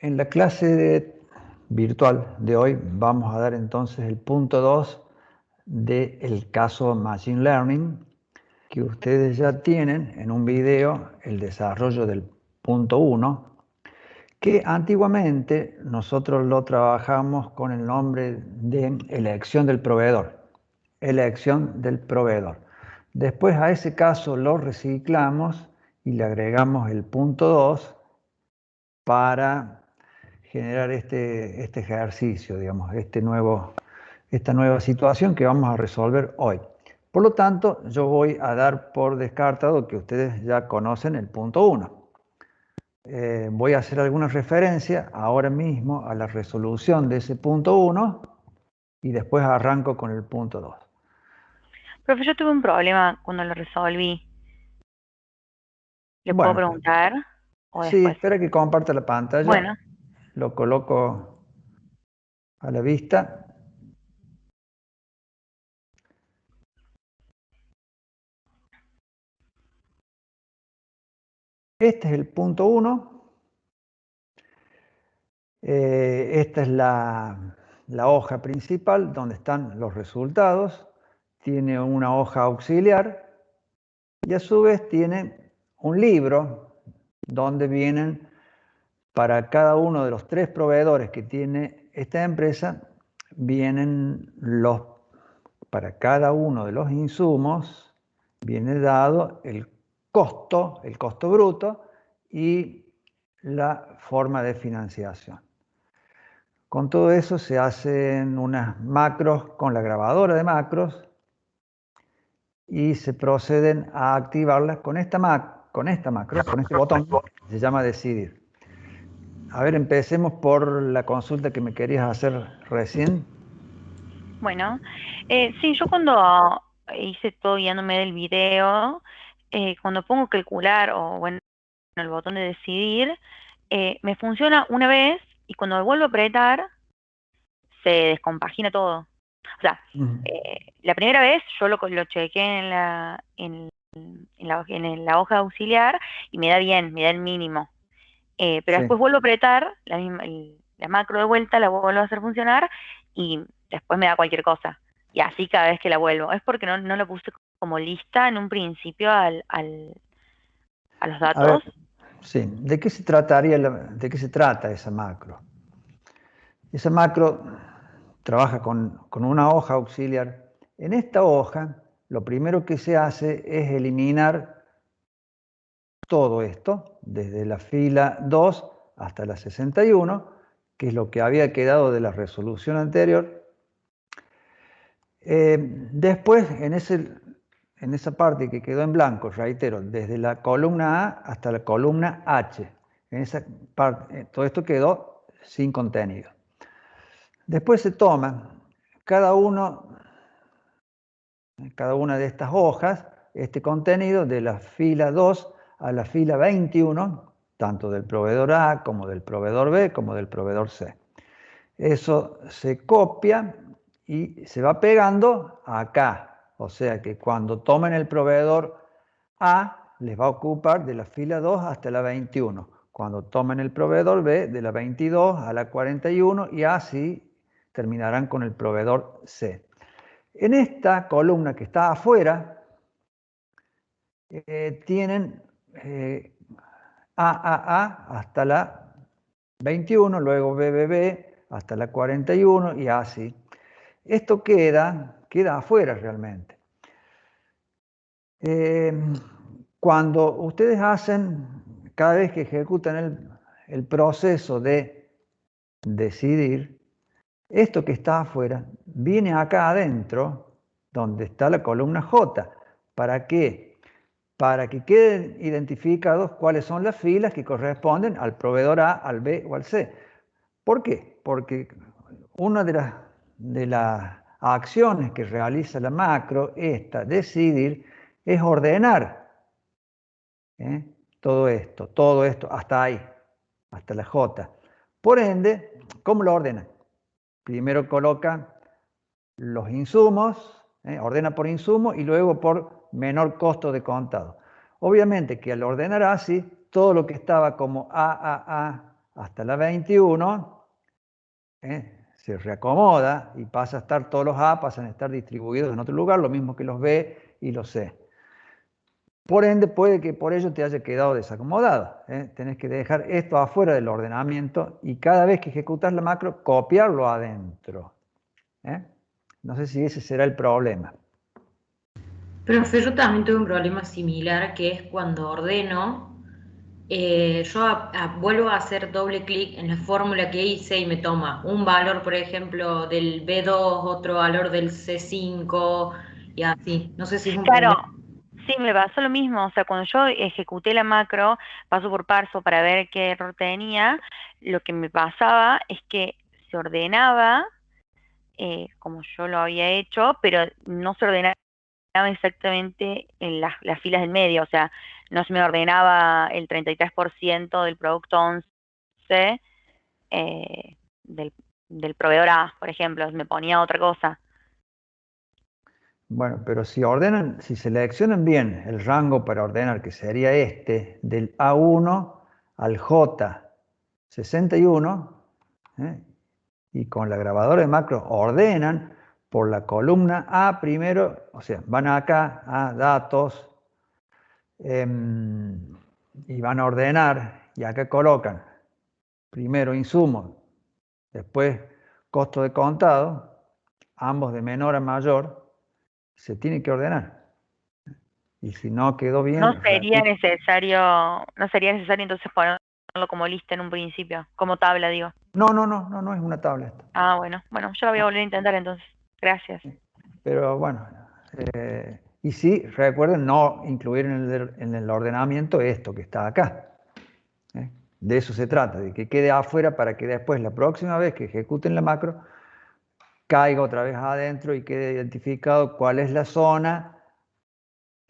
En la virtual de hoy vamos a dar entonces el punto 2 del caso Machine Learning, que ustedes ya tienen en un video el desarrollo del punto 1, que antiguamente nosotros lo trabajamos con el nombre de elección del proveedor. Elección del proveedor. Después a ese caso lo reciclamos y le agregamos el punto 2 para generar este ejercicio, digamos, esta nueva situación que vamos a resolver hoy. Por lo tanto, yo voy a dar por descartado que ustedes ya conocen el punto 1. Voy a hacer alguna referencia ahora mismo a la resolución de ese punto 1 y después arranco con el punto 2. Profe, yo tuve un problema cuando lo resolví. ¿Le puedo Bueno, preguntar o sí, después? espera que comparta la pantalla. Bueno, Lo coloco a la vista. Este es el punto 1. Esta es la hoja principal donde están los resultados. Tiene una hoja auxiliar y a su vez tiene un libro donde vienen para cada uno de los 3 proveedores que tiene esta empresa, vienen para cada uno de los insumos, viene dado el costo bruto y la forma de financiación. Con todo eso se hacen unas macros con la grabadora de macros y se proceden a activarlas con esta macro, con este botón que se llama decidir. A ver, empecemos por la consulta que me querías hacer recién. bueno. Sí, yo cuando hice todo guiándome del video, cuando pongo calcular o bueno, el botón de decidir, me funciona una vez y cuando lo vuelvo a apretar, se descompagina todo. O sea, la primera vez yo lo chequé en la hoja auxiliar y me da bien, me da el mínimo. Pero Sí. después vuelvo a apretar la macro de vuelta, la vuelvo a hacer funcionar y después me da cualquier cosa. Y así cada vez que la vuelvo. Es porque no la puse como lista en un principio a los A ver, datos. sí. ¿De qué se trata esa macro? Esa macro trabaja con una hoja auxiliar. En esta hoja, lo primero que se hace es eliminar todo esto, desde la fila 2 hasta la 61, que es lo que había quedado de la resolución anterior. Después, en esa parte que quedó en blanco, reitero, desde la columna A hasta la columna H, en esa parte, todo esto quedó sin contenido. Después se toma cada una de estas hojas, este contenido de la fila 2 a la fila 21, tanto del proveedor A como del proveedor B como del proveedor C. Eso se copia y se va pegando acá. O sea que cuando tomen el proveedor A, les va a ocupar de la fila 2 hasta la 21. Cuando tomen el proveedor B, de la 22 a la 41 y así terminarán con el proveedor C. En esta columna que está afuera, tienen AAA hasta la 21, luego BBB hasta la 41 y así. Esto queda afuera realmente. Cuando ustedes cada vez que ejecutan el proceso de decidir, esto que está afuera viene acá adentro, donde está la columna J. ¿Para qué? Para que queden identificados cuáles son las filas que corresponden al proveedor A, al B o al C. ¿Por qué? Porque una de las acciones que realiza la macro, decidir, es ordenar todo esto, hasta ahí, hasta la J. Por ende, ¿cómo lo ordena? Primero coloca los insumos, ordena por insumo y luego por menor costo de contado. Obviamente que al ordenar así, todo lo que estaba como AAA hasta la 21, se reacomoda y pasa a estar todos los A, pasan a estar distribuidos en otro lugar, lo mismo que los B y los C. Por ende, puede que por ello te haya quedado desacomodado. Tenés que dejar esto afuera del ordenamiento y cada vez que ejecutas la macro, copiarlo adentro. No sé si ese será el problema. Profe, yo también tuve un problema similar, que es cuando ordeno, yo vuelvo a hacer doble clic en la fórmula que hice y me toma un valor, por ejemplo, del B2, otro valor del C5 y así. No sé si es un Claro, problema. sí, me pasó lo mismo. O sea, cuando yo ejecuté la macro, paso por paso para ver qué error tenía, lo que me pasaba es que se ordenaba como yo lo había hecho, pero no se ordenaba exactamente en las filas del medio. O sea, no se me ordenaba el 33% del producto 11 del proveedor A, por ejemplo, me ponía otra cosa. Bueno, pero si seleccionan bien el rango para ordenar, que sería este, del A1 al J61, y con la grabadora de macro ordenan por la columna A primero, o sea, van acá a datos, y van a ordenar, y acá colocan primero insumos, después costo de contado, ambos de menor a mayor, se tiene que ordenar. Y si no quedó bien, No sería necesario entonces ponerlo como lista en un principio, como tabla, digo. no es una tabla esto. Ah, bueno, yo lo voy a volver a intentar entonces. Gracias. Pero bueno, y sí, recuerden no incluir en el ordenamiento esto que está acá. De eso se trata, de que quede afuera para que después, la próxima vez que ejecuten la macro, caiga otra vez adentro y quede identificado cuál es la zona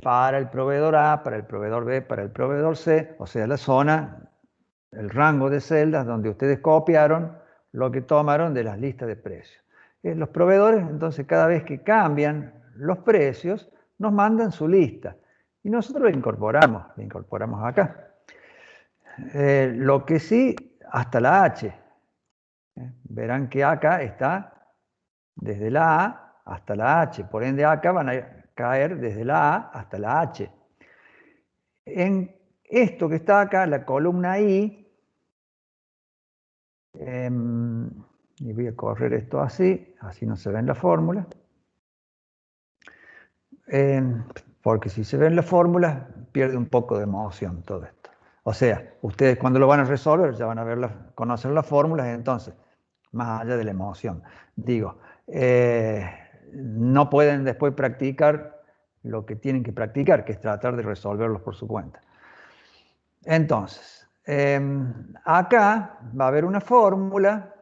para el proveedor A, para el proveedor B, para el proveedor C, o sea, la zona, el rango de celdas donde ustedes copiaron lo que tomaron de las listas de precios. Los proveedores, entonces, cada vez que cambian los precios, nos mandan su lista y nosotros la incorporamos acá. Lo que sí, hasta la H. Verán que acá está desde la A hasta la H, por ende acá van a caer desde la A hasta la H. En esto que está acá, la columna I, y voy a correr esto así no se ve en la fórmula, porque si se ve en la fórmula pierde un poco de emoción todo esto. O sea, ustedes cuando lo van a resolver ya van a conocer las fórmulas, entonces, más allá de la emoción, digo, no pueden después practicar lo que tienen que practicar, que es tratar de resolverlos por su cuenta. Entonces, acá va a haber una fórmula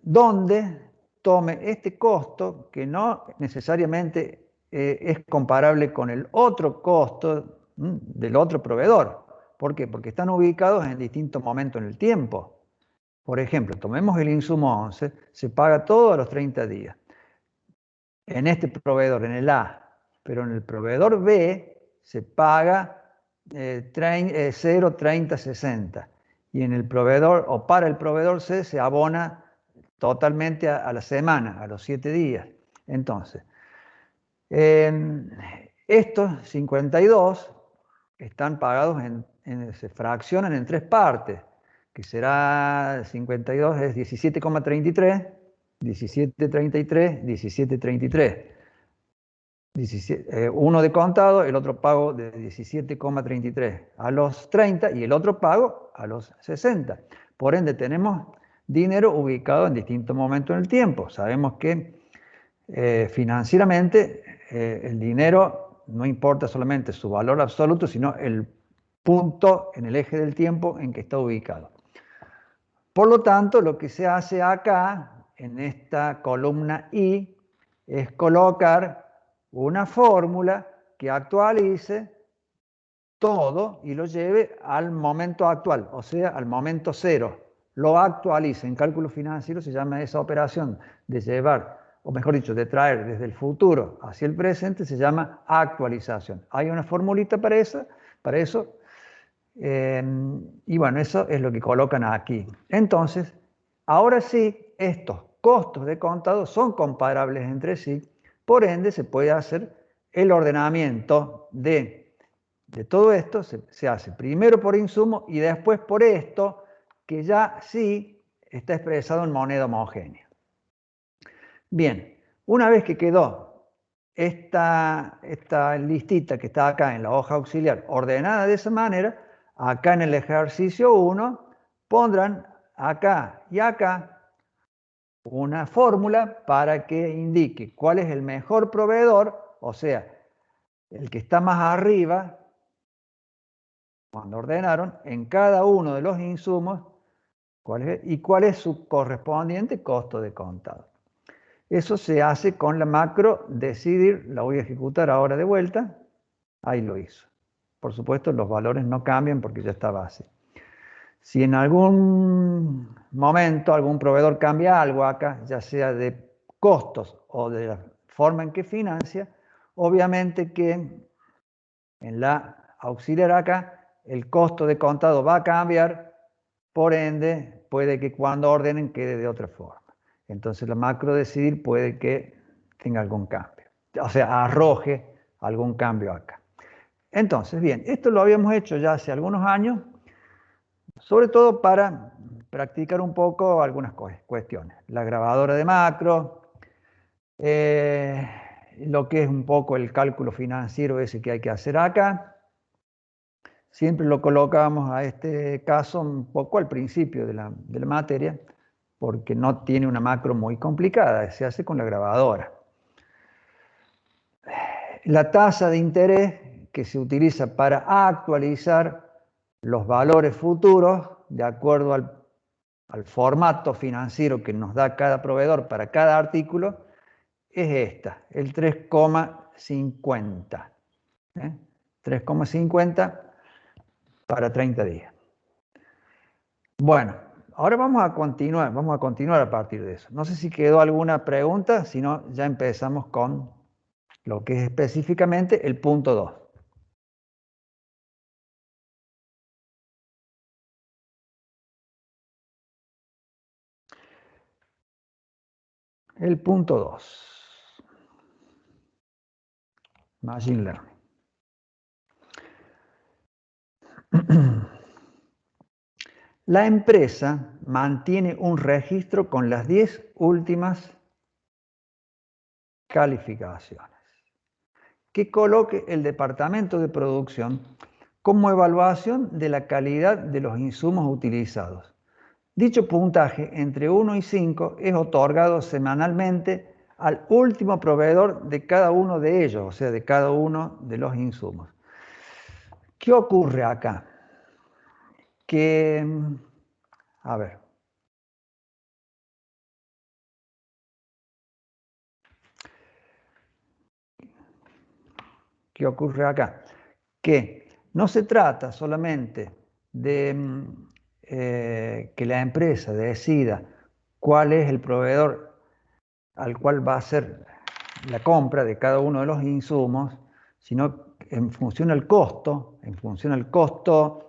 donde tome este costo, que no necesariamente es comparable con el otro costo del otro proveedor. ¿Por qué? Porque están ubicados en distintos momentos en el tiempo. Por ejemplo, tomemos el insumo 11, se paga todos los 30 días. En este proveedor, en el A, pero en el proveedor B se paga 0, 30, 60. Y en el proveedor, o para el proveedor C, se abona totalmente a la semana, a los 7 días. Entonces, estos 52 están pagados se fraccionan en 3 partes, que será 52 es 17,33, 17,33, 17,33. Uno de contado, el otro pago de 17,33 a los 30 y el otro pago a los 60. Por ende, tenemos dinero ubicado en distintos momentos en el tiempo. Sabemos que financieramente el dinero no importa solamente su valor absoluto, sino el punto en el eje del tiempo en que está ubicado. Por lo tanto, lo que se hace acá, en esta columna I, es colocar una fórmula que actualice todo y lo lleve al momento actual, o sea, al momento cero. Lo actualice. En cálculo financiero se llama esa operación de llevar, o mejor dicho, de traer desde el futuro hacia el presente, se llama actualización. Hay una formulita para eso, Y bueno, eso es lo que colocan aquí. Entonces, ahora sí, estos costos de contado son comparables entre sí, por ende se puede hacer el ordenamiento de todo esto, se hace primero por insumo y después por esto, que ya sí está expresado en moneda homogénea. Bien, una vez que quedó esta listita que está acá en la hoja auxiliar ordenada de esa manera, acá en el ejercicio 1 pondrán acá y acá una fórmula para que indique cuál es el mejor proveedor, o sea, el que está más arriba, cuando ordenaron, en cada uno de los insumos, cuál es su correspondiente costo de contado. Eso se hace con la macro decidir, la voy a ejecutar ahora de vuelta, ahí lo hizo. Por supuesto, los valores no cambian porque ya está base. Si en algún momento algún proveedor cambia algo acá, ya sea de costos o de la forma en que financia, obviamente que en la auxiliar acá el costo de contado va a cambiar, por ende puede que cuando ordenen quede de otra forma. Entonces la macro decidir puede que tenga algún cambio, o sea, arroje algún cambio acá. Entonces, bien, esto lo habíamos hecho ya hace algunos años, sobre todo para practicar un poco algunas cuestiones. La grabadora de macro, lo que es un poco el cálculo financiero ese que hay que hacer acá. Siempre lo colocamos a este caso un poco al principio de la materia, porque no tiene una macro muy complicada, se hace con la grabadora. La tasa de interés que se utiliza para actualizar los valores futuros de acuerdo al formato financiero que nos da cada proveedor para cada artículo es esta, el 3,50. 3,50 para 30 días. Bueno, ahora vamos a continuar a partir de eso. No sé si quedó alguna pregunta, si no ya empezamos con lo que es específicamente el punto 2. El punto 2. Machine Learning. La empresa mantiene un registro con las 10 últimas calificaciones que coloque el departamento de producción como evaluación de la calidad de los insumos utilizados. Dicho puntaje entre 1 y 5 es otorgado semanalmente al último proveedor de cada uno de ellos, o sea, de cada uno de los insumos. ¿Qué ocurre acá? Que, a ver, ¿qué ocurre acá? Que no se trata solamente de que la empresa decida cuál es el proveedor al cual va a hacer la compra de cada uno de los insumos, sino en función del costo,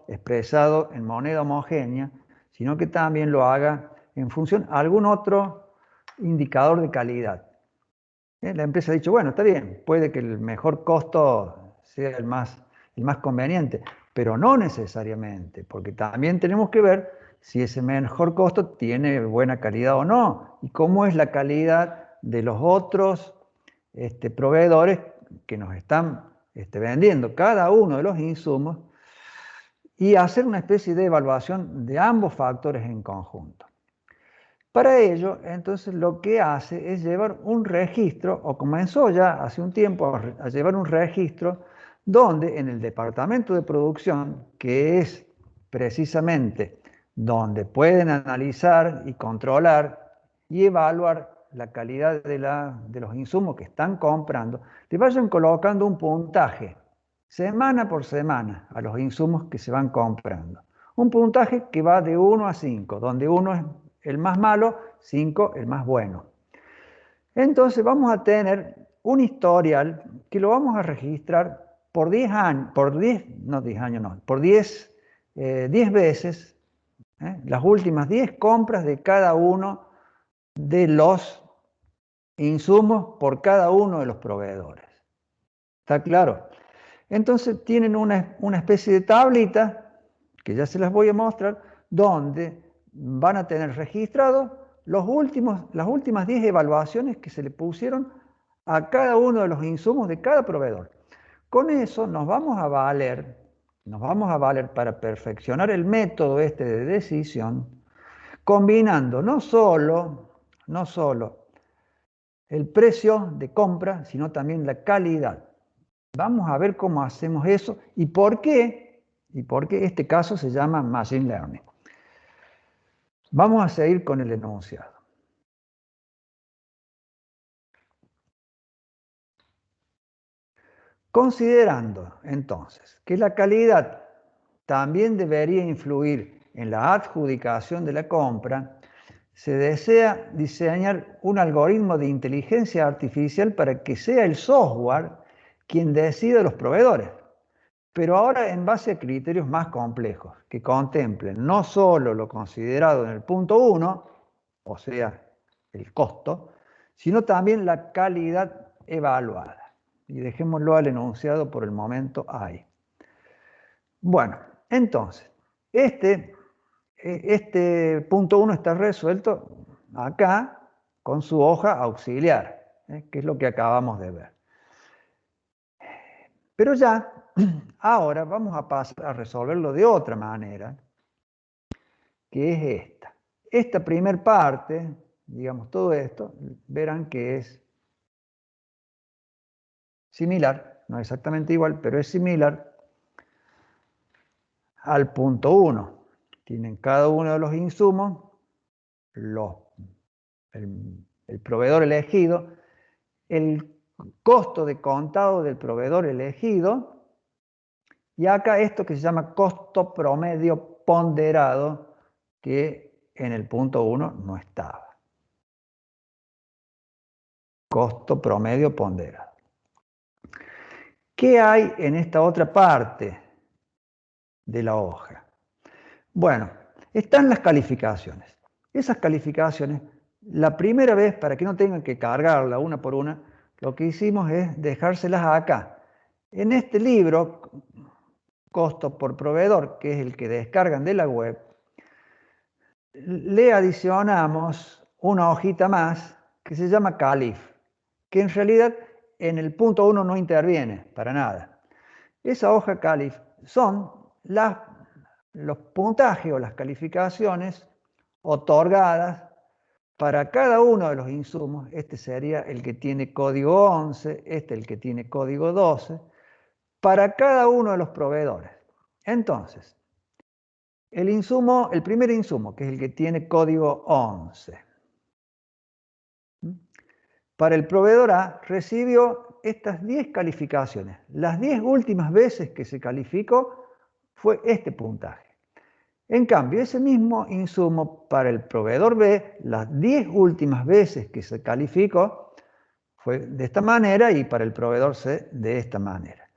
expresado en moneda homogénea, sino que también lo haga en función a algún otro indicador de calidad. La empresa ha dicho, bueno, está bien, puede que el mejor costo sea el más conveniente, pero no necesariamente, porque también tenemos que ver si ese mejor costo tiene buena calidad o no, y cómo es la calidad de los otros proveedores que nos están vendiendo cada uno de los insumos, y hacer una especie de evaluación de ambos factores en conjunto. Para ello, entonces, lo que hace es llevar un registro, o comenzó ya hace un tiempo a llevar un registro, donde en el departamento de producción, que es precisamente donde pueden analizar y controlar y evaluar la calidad de los insumos que están comprando, le vayan colocando un puntaje semana por semana a los insumos que se van comprando. Un puntaje que va de 1 a 5, donde 1 es el más malo, 5 el más bueno. Entonces vamos a tener un historial que lo vamos a registrar por 10 años, por 10 10 veces las últimas 10 compras de cada uno de los insumos por cada uno de los proveedores. ¿Está claro? Entonces tienen una especie de tablita, que ya se las voy a mostrar, donde van a tener registrados las últimas 10 evaluaciones que se le pusieron a cada uno de los insumos de cada proveedor. Con eso nos vamos a valer para perfeccionar el método este de decisión, combinando no solo el precio de compra, sino también la calidad. Vamos a ver cómo hacemos eso y por qué este caso se llama Machine Learning. Vamos a seguir con el enunciado. Considerando entonces que la calidad también debería influir en la adjudicación de la compra, se desea diseñar un algoritmo de inteligencia artificial para que sea el software quien decida los proveedores, pero ahora en base a criterios más complejos, que contemplen no solo lo considerado en el punto 1, o sea, el costo, sino también la calidad evaluada. Y dejémoslo al enunciado por el momento ahí. Bueno, entonces, este punto 1 está resuelto acá con su hoja auxiliar, que es lo que acabamos de ver. Pero ya, ahora vamos a pasar a resolverlo de otra manera, que es esta. Esta primer parte, digamos todo esto, verán que es similar, no exactamente igual, pero es similar al punto 1. Tienen cada uno de los insumos, el proveedor elegido, el costo de contado del proveedor elegido, y acá esto que se llama costo promedio ponderado, que en el punto 1 no estaba. Costo promedio ponderado. ¿Qué hay en esta otra parte de la hoja? Bueno, están las calificaciones. Esas calificaciones, la primera vez, para que no tengan que cargarla una por una, lo que hicimos es dejárselas acá. En este libro, costo por proveedor, que es el que descargan de la web, le adicionamos una hojita más que se llama Calif, que en realidad en el punto 1 no interviene para nada. Esa hoja Calif son los puntajes o las calificaciones otorgadas para cada uno de los insumos. Este sería el que tiene código 11, este el que tiene código 12, para cada uno de los proveedores. Entonces, el primer insumo, que es el que tiene código 11, para el proveedor A recibió estas 10 calificaciones. Las 10 últimas veces que se calificó fue este puntaje. En cambio, ese mismo insumo para el proveedor B, las 10 últimas veces que se calificó fue de esta manera y para el proveedor C de esta manera.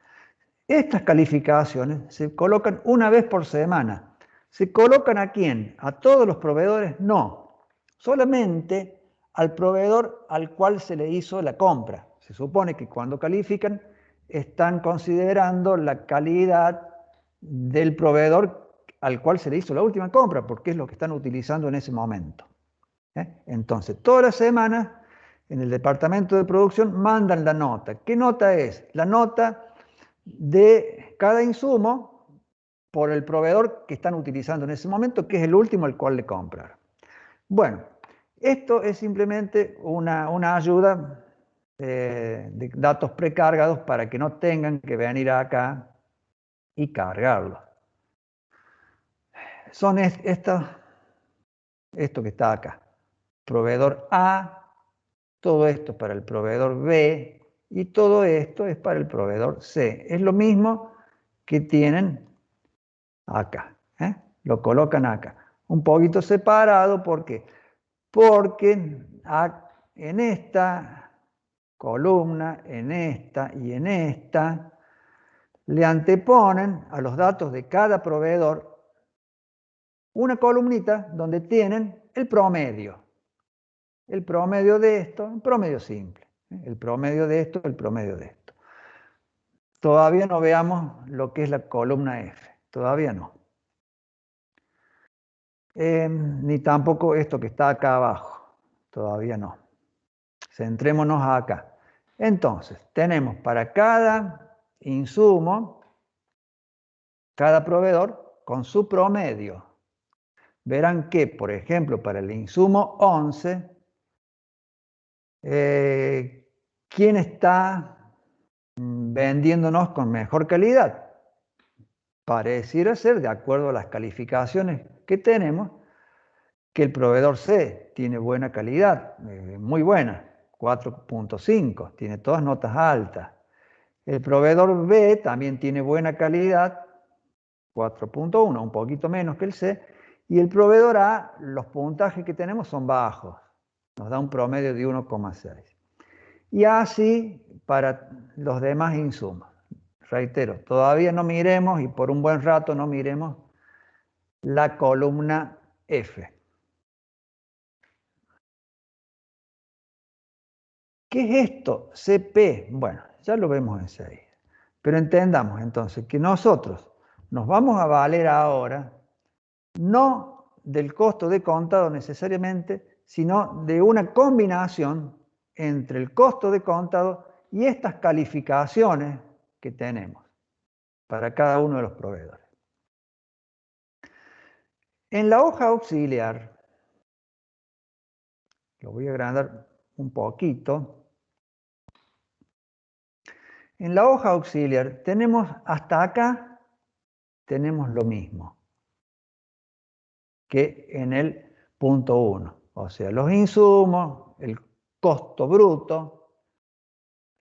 Estas calificaciones se colocan una vez por semana. ¿Se colocan a quién? ¿A todos los proveedores? No. Solamente al proveedor al cual se le hizo la compra. Se supone que cuando califican están considerando la calidad del proveedor al cual se le hizo la última compra, porque es lo que están utilizando en ese momento. Entonces, todas las semanas en el departamento de producción mandan la nota. ¿Qué nota es? La nota de cada insumo por el proveedor que están utilizando en ese momento, que es el último al cual le compraron. Bueno, esto es simplemente una ayuda de datos precargados para que no tengan que venir acá y cargarlos. Son esto que está acá. Proveedor A, todo esto es para el proveedor B y todo esto es para el proveedor C. Es lo mismo que tienen acá. Lo colocan acá. Un poquito separado, ¿por qué? Porque en esta columna, en esta y en esta, le anteponen a los datos de cada proveedor una columnita donde tienen el promedio. El promedio de esto, un promedio simple. El promedio de esto, el promedio de esto. Todavía no veamos lo que es la columna F. Todavía no. Ni tampoco esto que está acá abajo. Todavía no. Centrémonos acá. Entonces, tenemos para cada insumo, cada proveedor con su promedio. Verán que, por ejemplo, para el insumo 11, ¿quién está vendiéndonos con mejor calidad? Pareciera ser, de acuerdo a las calificaciones que tenemos, que el proveedor C tiene buena calidad, muy buena, 4.5, tiene todas notas altas. El proveedor B también tiene buena calidad, 4.1, un poquito menos que el C. Y el proveedor A, los puntajes que tenemos son bajos, nos da un promedio de 1,6. Y así para los demás insumos. Reitero, todavía no miremos y por un buen rato no miremos la columna F. ¿Qué es esto? CP. Bueno, ya lo vemos enseguida. Pero entendamos entonces que nosotros nos vamos a valer ahora no del costo de contado necesariamente, sino de una combinación entre el costo de contado y estas calificaciones que tenemos para cada uno de los proveedores. En la hoja auxiliar, lo voy a agrandar un poquito. En la hoja auxiliar tenemos hasta acá, tenemos lo mismo que en el punto 1. O sea, los insumos, el costo bruto,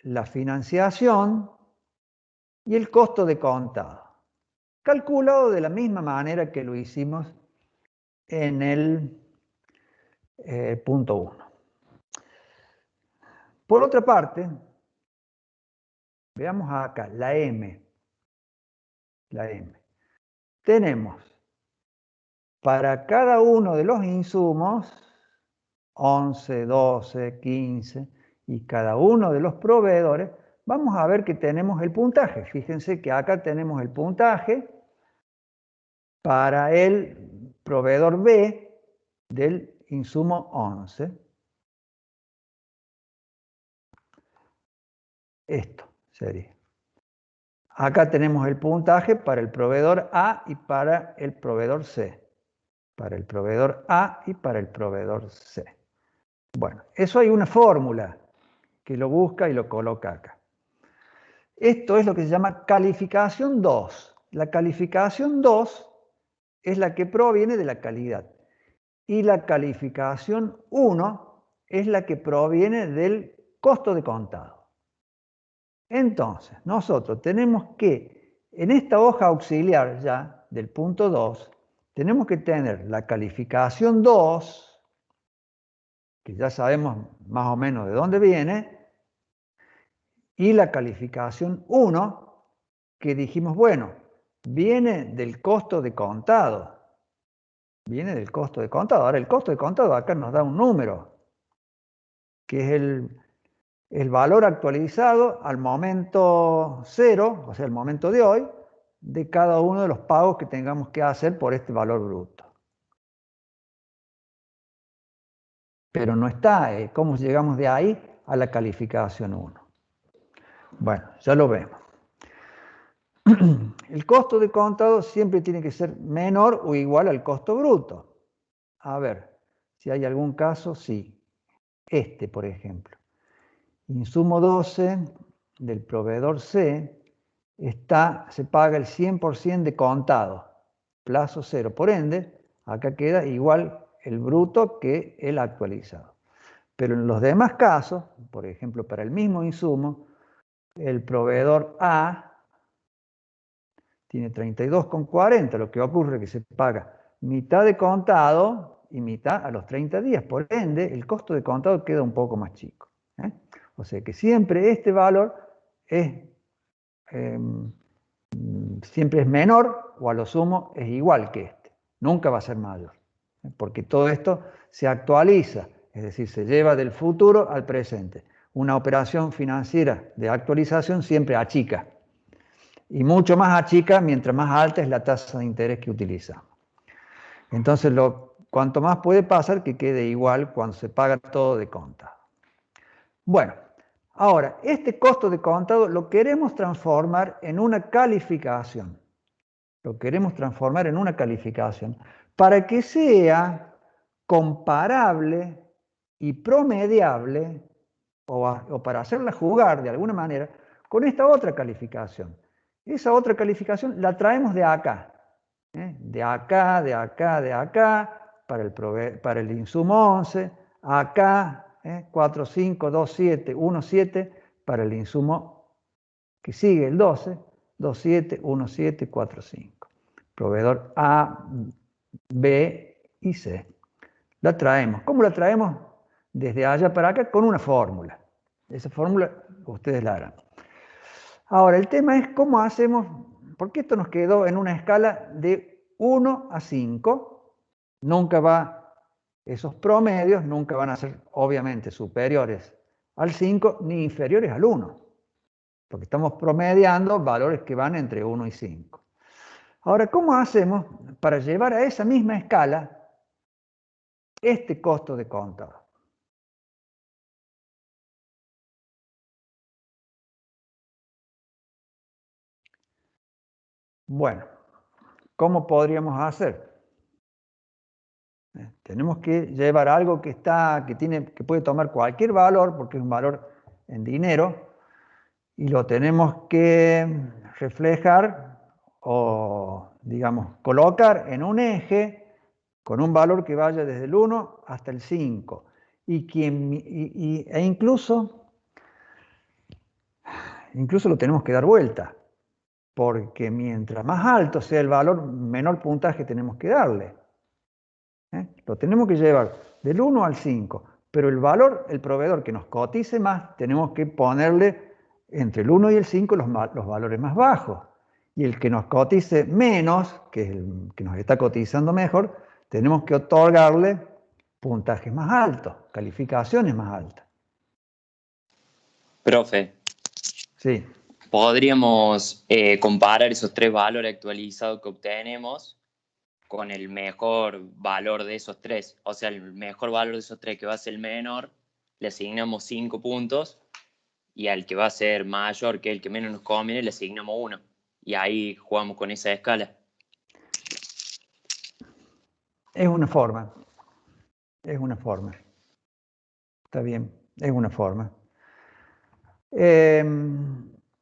la financiación y el costo de contado. Calculado de la misma manera que lo hicimos en el punto 1. Por otra parte, veamos acá, la M. La M. Tenemos para cada uno de los insumos, 11, 12, 15, y cada uno de los proveedores, vamos a ver que tenemos el puntaje. Fíjense que acá tenemos el puntaje para el proveedor B del insumo 11. Esto sería. Acá tenemos el puntaje para el proveedor A y para el proveedor C. Para el proveedor A y para el proveedor C. Bueno, eso hay una fórmula que lo busca y lo coloca acá. Esto es lo que se llama calificación 2. La calificación 2 es la que proviene de la calidad. Y la calificación 1 es la que proviene del costo de contado. Entonces, nosotros tenemos que, en esta hoja auxiliar ya, del punto 2, tenemos que tener la calificación 2, que ya sabemos más o menos de dónde viene, y la calificación 1, que dijimos, bueno, viene del costo de contado. Viene del costo de contado. Ahora, el costo de contado acá nos da un número, que es el valor actualizado al momento 0, o sea, el momento de hoy, de cada uno de los pagos que tengamos que hacer por este valor bruto. Pero no está, ¿cómo llegamos de ahí a la calificación 1? Bueno, ya lo vemos. El costo de contado siempre tiene que ser menor o igual al costo bruto. A ver, si hay algún caso, sí. Este, por ejemplo. Insumo 12 del proveedor C se paga el 100% de contado, plazo 0. Por ende, acá queda igual el bruto que el actualizado. Pero en los demás casos, por ejemplo, para el mismo insumo, el proveedor A tiene 32,40, lo que ocurre es que se paga mitad de contado y mitad a los 30 días. Por ende, el costo de contado queda un poco más chico. O sea que siempre este valor siempre es menor o a lo sumo es igual que este. nunca va a ser mayor, porque todo esto se actualiza, es decir, se lleva del futuro al presente. Una operación financiera de actualización siempre achica, y mucho más achica mientras más alta es la tasa de interés que utilizamos. Entonces, cuanto más puede pasar que quede igual cuando se paga todo de contado. Bueno, ahora, este costo de contado lo queremos transformar en una calificación. Lo queremos transformar en una calificación para que sea comparable y promediable, o para hacerla jugar de alguna manera, con esta otra calificación. Esa otra calificación la traemos de acá. De acá, de acá, de acá, para el insumo 11, acá, 4, 5, 2, 7, 1, 7, para el insumo que sigue, el 12, 2, 7, 1, 7, 4, 5. Proveedor A, B y C. La traemos. ¿Cómo la traemos? Desde allá para acá con una fórmula. Esa fórmula ustedes la harán. Ahora, el tema es cómo hacemos, porque esto nos quedó en una escala de 1 a 5. Esos promedios nunca van a ser obviamente superiores al 5 ni inferiores al 1, porque estamos promediando valores que van entre 1 y 5. Ahora, ¿cómo hacemos para llevar a esa misma escala este costo de contado? Bueno, ¿cómo podríamos hacer? Tenemos que llevar algo que puede tomar cualquier valor, porque es un valor en dinero, y lo tenemos que reflejar o, digamos, colocar en un eje con un valor que vaya desde el 1 hasta el 5. E incluso lo tenemos que dar vuelta, porque mientras más alto sea el valor, menor puntaje tenemos que darle. Lo tenemos que llevar del 1 al 5, pero el proveedor que nos cotice más, tenemos que ponerle entre el 1 y el 5 los valores más bajos. Y el que nos cotice menos, que es el que nos está cotizando mejor, tenemos que otorgarle puntajes más altos, calificaciones más altas. Profe. Sí. ¿Podríamos comparar esos tres valores actualizados que obtenemos con el mejor valor de esos tres? O sea, el mejor valor de esos tres, que va a ser el menor, le asignamos 5 puntos, y al que va a ser mayor, que es el que menos nos conviene, le asignamos 1. Y ahí jugamos con esa escala. Es una forma. Está bien, es una forma.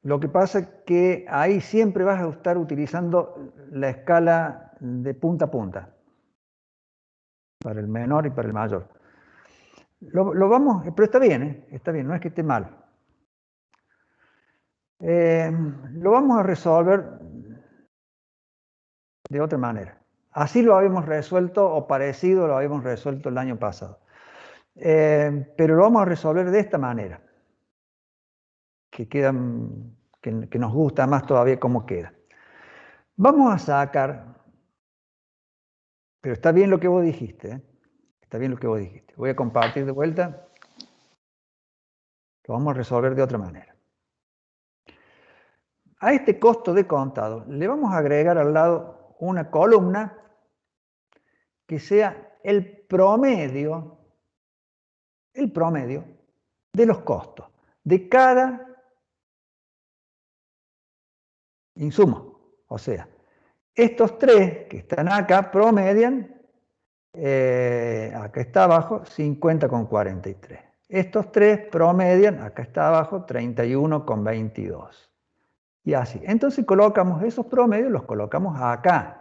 Lo que pasa es que ahí siempre vas a estar utilizando la escala de punta a punta, para el menor y para el mayor. Pero está bien, no es que esté mal. Lo vamos a resolver de otra manera. Así lo habíamos resuelto, o parecido lo habíamos resuelto el año pasado. Pero lo vamos a resolver de esta manera, que nos gusta más todavía cómo queda. Vamos a sacar, pero está bien lo que vos dijiste, está bien lo que vos dijiste. Voy a compartir de vuelta. Lo vamos a resolver de otra manera. A este costo de contado le vamos a agregar al lado una columna que sea el promedio de los costos de cada insumo. O sea, estos tres que están acá promedian, acá está abajo, 50,43. Estos tres promedian, acá está abajo, 31,22. Y así. Entonces colocamos esos promedios, los colocamos acá.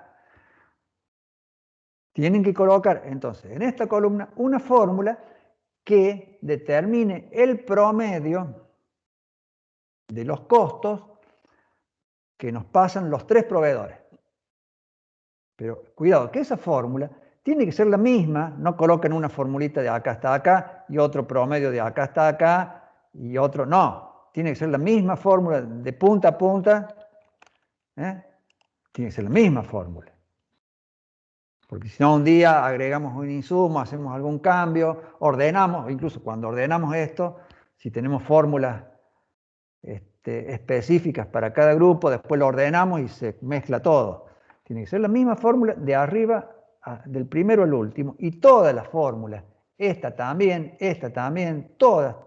Tienen que colocar entonces en esta columna una fórmula que determine el promedio de los costos que nos pasan los tres proveedores. Pero cuidado, que esa fórmula tiene que ser la misma, no coloquen una formulita de acá hasta acá y otro promedio de acá hasta acá y otro, no. Tiene que ser la misma fórmula de punta a punta, tiene que ser la misma fórmula. Porque si no, un día agregamos un insumo, hacemos algún cambio, ordenamos, incluso cuando ordenamos esto, si tenemos fórmulas específicas para cada grupo, después lo ordenamos y se mezcla todo. Tiene que ser la misma fórmula de arriba, del primero al último, y todas las fórmulas, esta también, todas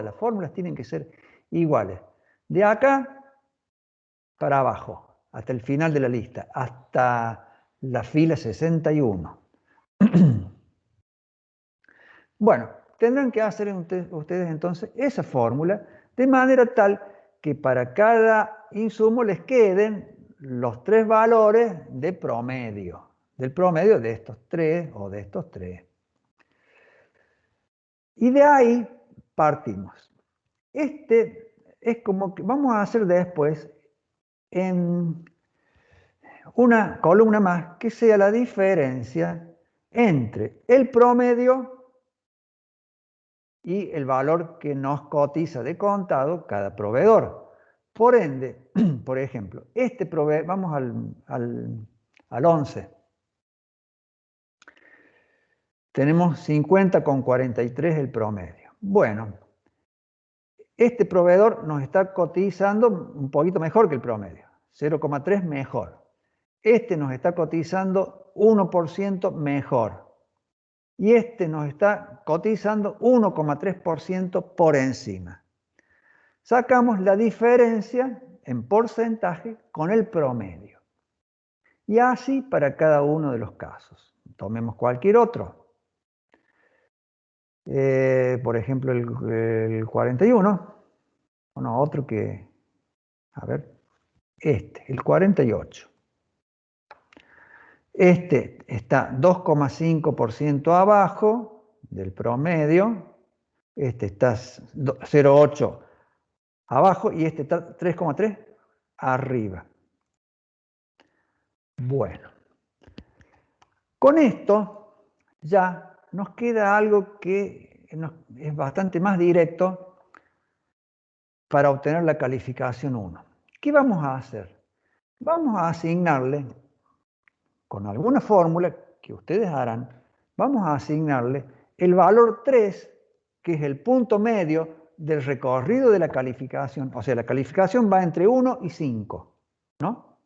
las fórmulas tienen que ser iguales. De acá para abajo, hasta el final de la lista, hasta la fila 61. Bueno, tendrán que hacer ustedes entonces esa fórmula de manera tal que para cada insumo les queden los 3 valores de promedio, del promedio de estos 3 o de estos 3. Y de ahí partimos. Este es como que vamos a hacer después en una columna más que sea la diferencia entre el promedio y el valor que nos cotiza de contado cada proveedor. Por ende, por ejemplo, vamos al 11. Tenemos 50,43 el promedio. Bueno, este proveedor nos está cotizando un poquito mejor que el promedio, 0,3 mejor. Este nos está cotizando 1% mejor. Y este nos está cotizando 1,3% por encima. Sacamos la diferencia en porcentaje con el promedio. Y así para cada uno de los casos. Tomemos cualquier otro. Por ejemplo, el 41. Bueno, otro que, a ver, el 48. Este está 2,5% abajo del promedio, este está 0,8 abajo y este está 3,3 arriba. Bueno, con esto ya nos queda algo que es bastante más directo para obtener la calificación 1. ¿Qué vamos a hacer? Vamos a asignarle, con alguna fórmula que ustedes harán, vamos a asignarle el valor 3, que es el punto medio del recorrido de la calificación. O sea, la calificación va entre 1 y 5, ¿no?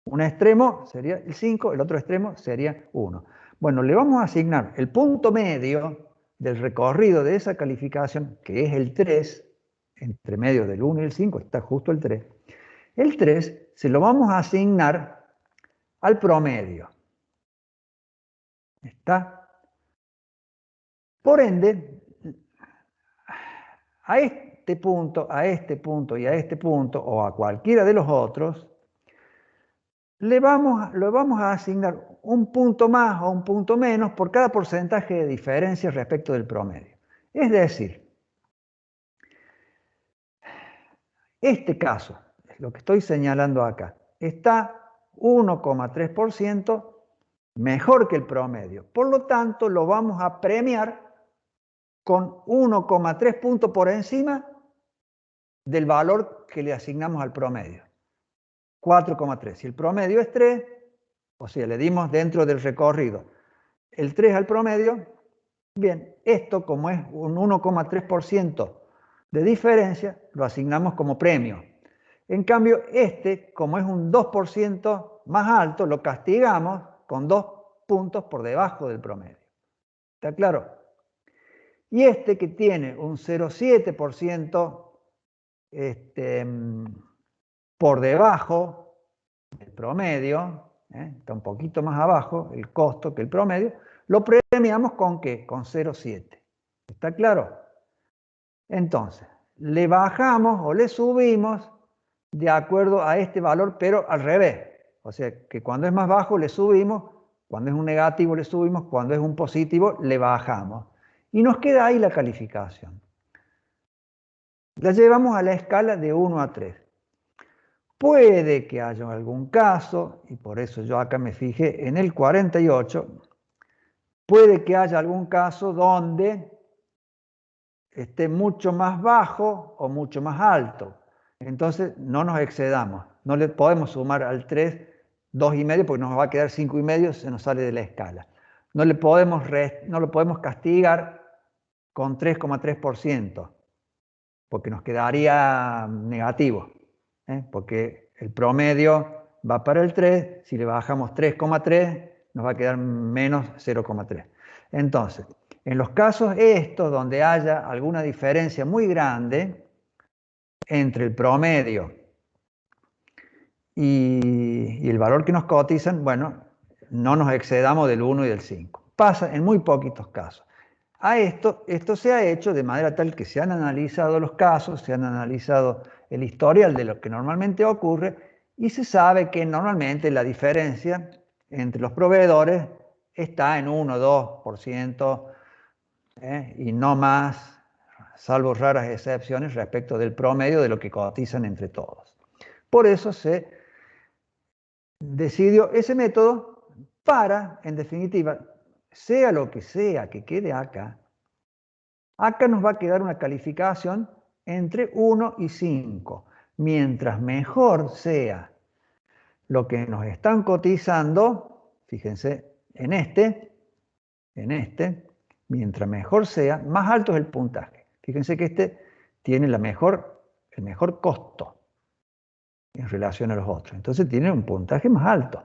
Un extremo sería el 5, el otro extremo sería 1. Bueno, le vamos a asignar el punto medio del recorrido de esa calificación, que es el 3, entre medio del 1 y el 5 está justo el 3. El 3 se lo vamos a asignar al promedio. ¿Está? Por ende, a este punto y a este punto, o a cualquiera de los otros, le vamos a asignar un punto más o un punto menos por cada porcentaje de diferencia respecto del promedio. Es decir, este caso, lo que estoy señalando acá, está 1,3% mejor que el promedio. Por lo tanto, lo vamos a premiar con 1,3 puntos por encima del valor que le asignamos al promedio. 4,3. Si el promedio es 3, o sea, le dimos dentro del recorrido el 3 al promedio, bien, esto como es un 1,3% de diferencia, lo asignamos como premio. En cambio, como es un 2% más alto, lo castigamos con 2 puntos por debajo del promedio. ¿Está claro? Y que tiene un 0,7% por debajo del promedio, está un poquito más abajo el costo que el promedio, lo premiamos ¿con qué? Con 0,7. ¿Está claro? Entonces, le bajamos o le subimos de acuerdo a este valor, pero al revés. O sea, que cuando es más bajo le subimos, cuando es un negativo le subimos, cuando es un positivo le bajamos. Y nos queda ahí la calificación. La llevamos a la escala de 1 a 3. Puede que haya algún caso, y por eso yo acá me fijé en el 48, puede que haya algún caso donde esté mucho más bajo o mucho más alto. Entonces no nos excedamos, no le podemos sumar al 3 2,5 porque nos va a quedar 5,5, se nos sale de la escala. No lo podemos castigar con 3,3%, porque nos quedaría negativo, porque el promedio va para el 3, si le bajamos 3,3, nos va a quedar menos 0,3. Entonces, en los casos estos donde haya alguna diferencia muy grande entre el promedio y el valor que nos cotizan, bueno, no nos excedamos del 1 y del 5. Pasa en muy poquitos casos. A esto se ha hecho de manera tal que se han analizado los casos, se han analizado el historial de lo que normalmente ocurre y se sabe que normalmente la diferencia entre los proveedores está en 1 o 2%, y no más, salvo raras excepciones respecto del promedio de lo que cotizan entre todos. Por eso se decidió ese método para, en definitiva, sea lo que sea que quede acá nos va a quedar una calificación entre 1 y 5. Mientras mejor sea lo que nos están cotizando, fíjense, en este, mientras mejor sea, más alto es el puntaje. Fíjense que este tiene el mejor costo en relación a los otros. Entonces tiene un puntaje más alto.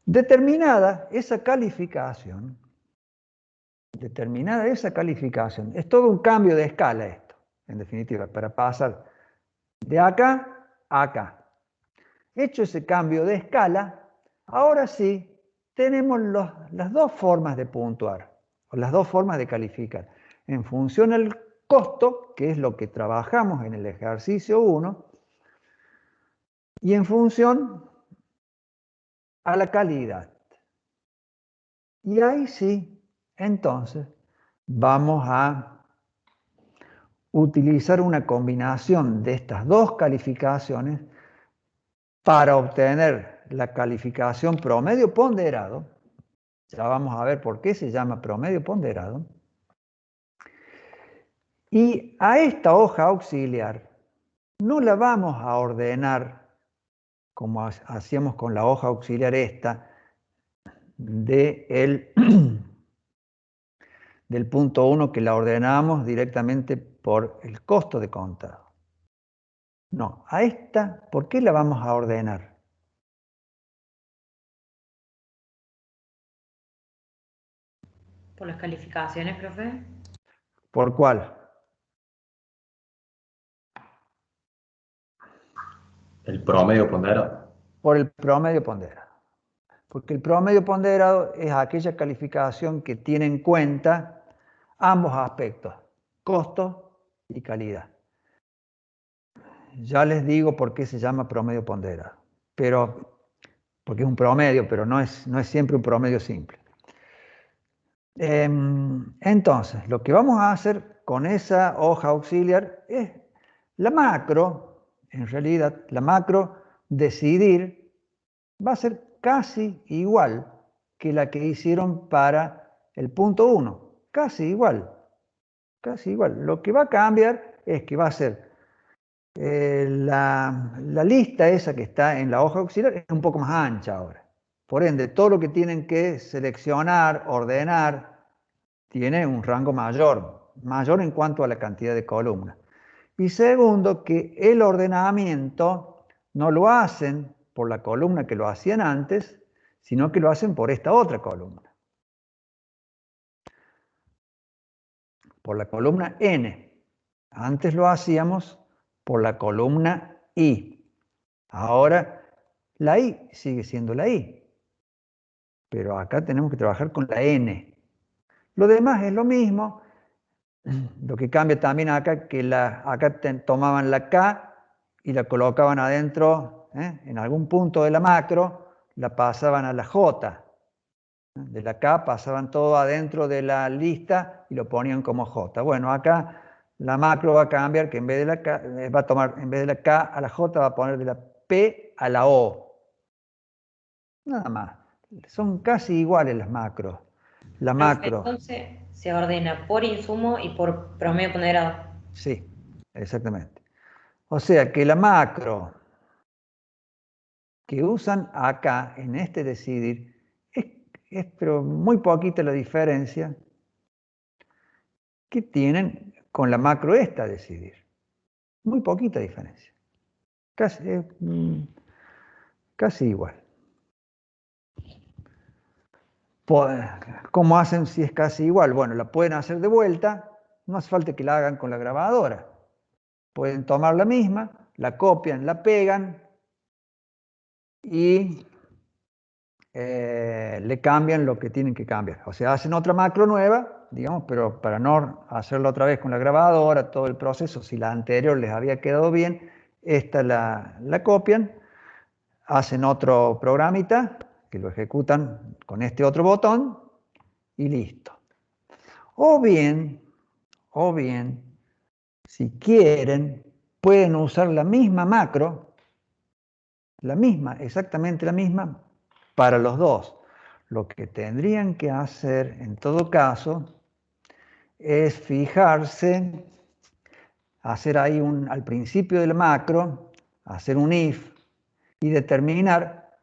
Determinada esa calificación, es todo un cambio de escala esto, en definitiva, para pasar de acá a acá. Hecho ese cambio de escala, ahora sí tenemos las dos formas de puntuar, o las dos formas de calificar, en función del costo, que es lo que trabajamos en el ejercicio 1, y en función a la calidad. Y ahí sí, entonces, vamos a utilizar una combinación de estas dos calificaciones para obtener la calificación promedio ponderado. Ya vamos a ver por qué se llama promedio ponderado. Y a esta hoja auxiliar no la vamos a ordenar como hacíamos con la hoja auxiliar esta del punto 1, que la ordenamos directamente por el costo de contado. No, a esta, ¿por qué la vamos a ordenar? ¿Por las calificaciones, profe? ¿Por cuál? El promedio ponderado. Por el promedio ponderado. Porque el promedio ponderado es aquella calificación que tiene en cuenta ambos aspectos, costo y calidad. Ya les digo por qué se llama promedio ponderado, porque es un promedio, pero no es siempre un promedio simple. Entonces, lo que vamos a hacer con esa hoja auxiliar es la macro, en realidad, la macro decidir va a ser casi igual que la que hicieron para el punto 1, casi igual. Lo que va a cambiar es que va a ser la lista esa que está en la hoja auxiliar es un poco más ancha ahora. Por ende, todo lo que tienen que seleccionar, ordenar, tiene un rango mayor en cuanto a la cantidad de columnas. Y segundo, que el ordenamiento no lo hacen por la columna que lo hacían antes, sino que lo hacen por esta otra columna. Por la columna N. Antes lo hacíamos por la columna I. Ahora la I sigue siendo la I. Pero acá tenemos que trabajar con la N. Lo demás es lo mismo. Lo que cambia también acá, que acá tomaban la K y la colocaban adentro, en algún punto de la macro, la pasaban a la J. De la K pasaban todo adentro de la lista y lo ponían como J. Bueno, acá la macro va a cambiar, que en vez de la K, va a tomar, en vez de la K a la J, va a poner de la P a la O. Nada más. Son casi iguales las macros. La macro. Entonces se ordena por insumo y por promedio ponderado. Sí, exactamente. O sea que la macro que usan acá en este decidir es pero muy poquita la diferencia que tienen con la macro esta decidir. Muy poquita diferencia. Casi igual. ¿Cómo hacen si es casi igual? Bueno, la pueden hacer de vuelta, no hace falta que la hagan con la grabadora. Pueden tomar la misma, la copian, la pegan y le cambian lo que tienen que cambiar. O sea, hacen otra macro nueva, digamos, pero para no hacerlo otra vez con la grabadora, todo el proceso, si la anterior les había quedado bien, esta la copian, hacen otro programita que lo ejecutan con este otro botón y listo. O bien, si quieren, pueden usar la misma macro, exactamente la misma, para los dos. Lo que tendrían que hacer, en todo caso, es fijarse, hacer ahí al principio de la macro, hacer un if y determinar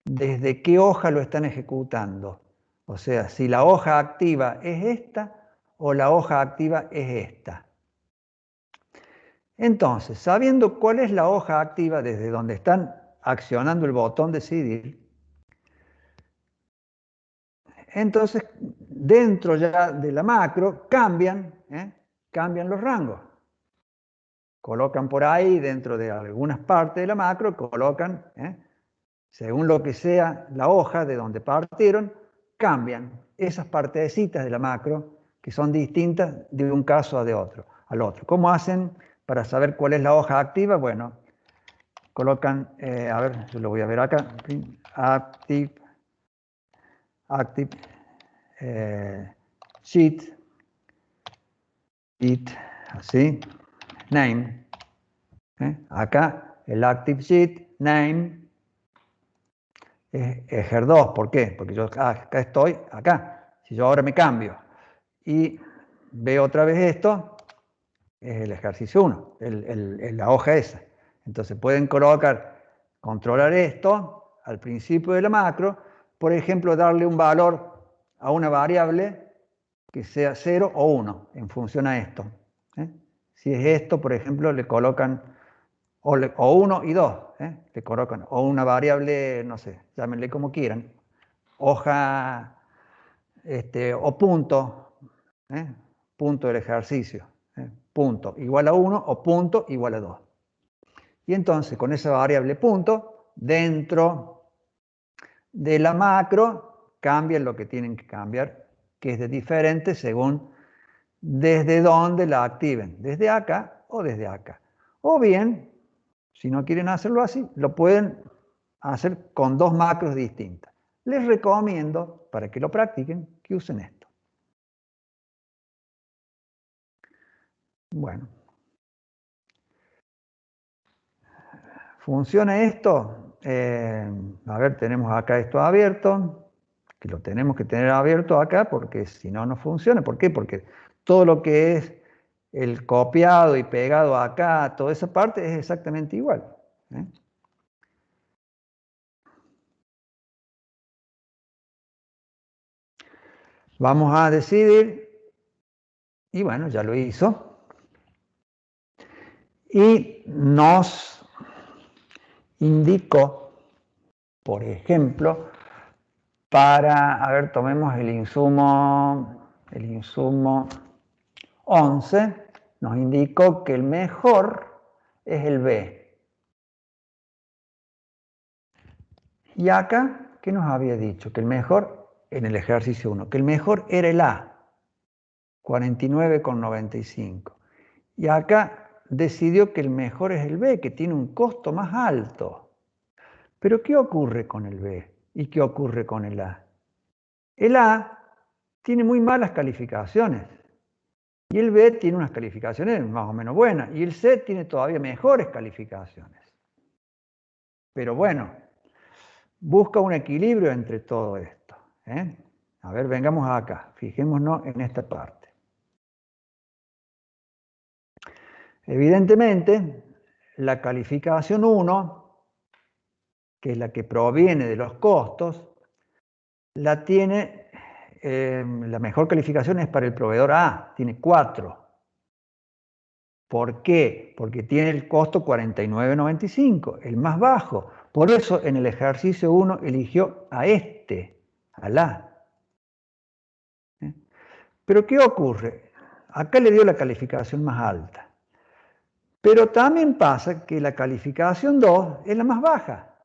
desde qué hoja lo están ejecutando. O sea, si la hoja activa es esta o la hoja activa es esta. Entonces, sabiendo cuál es la hoja activa desde donde están accionando el botón decidir, entonces dentro ya de la macro cambian los rangos. Colocan por ahí, dentro de algunas partes de la macro, colocan, según lo que sea la hoja de donde partieron, cambian esas partecitas de la macro que son distintas de un caso al otro. ¿Cómo hacen para saber cuál es la hoja activa? Bueno, colocan, a ver, yo lo voy a ver acá, active sheet, así, name. Acá el active sheet, name, es ejer 2. ¿Por qué? Porque yo acá estoy, acá. Si yo ahora me cambio y veo otra vez esto, es el ejercicio 1, la hoja esa. Entonces pueden controlar esto al principio de la macro, por ejemplo, darle un valor a una variable que sea 0 o 1 en función a esto. Si es esto, por ejemplo, le colocan o 1 y 2, le colocan o una variable, no sé, llámenle como quieran, hoja o punto, punto del ejercicio, punto igual a 1 o punto igual a 2. Y entonces con esa variable punto, dentro de la macro, cambian lo que tienen que cambiar, que es de diferente según desde dónde la activen, desde acá o desde acá. O bien, si no quieren hacerlo así, lo pueden hacer con dos macros distintas. Les recomiendo, para que lo practiquen, que usen esto. Bueno. ¿Funciona esto? A ver, tenemos acá esto abierto, que lo tenemos que tener abierto acá porque si no, no funciona. ¿Por qué? Porque todo lo que es el copiado y pegado acá, toda esa parte es exactamente igual. Vamos a decidir, y bueno, ya lo hizo, y nos indicó, por ejemplo, a ver, tomemos el insumo 11, nos indicó que el mejor es el B. Y acá, ¿qué nos había dicho? Que el mejor, en el ejercicio 1, que el mejor era el A, 49,95. Y acá decidió que el mejor es el B, que tiene un costo más alto. Pero ¿qué ocurre con el B? ¿Y qué ocurre con el A? El A tiene muy malas calificaciones. Y el B tiene unas calificaciones más o menos buenas. Y el C tiene todavía mejores calificaciones. Pero bueno, busca un equilibrio entre todo esto. A ver, vengamos acá. Fijémonos en esta parte. Evidentemente, la calificación 1, que es la que proviene de los costos, la tiene, la mejor calificación es para el proveedor A, tiene 4. ¿Por qué? Porque tiene el costo 49.95, el más bajo. Por eso en el ejercicio 1 eligió a este, al A. Pero ¿qué ocurre? Acá le dio la calificación más alta. Pero también pasa que la calificación 2 es la más baja.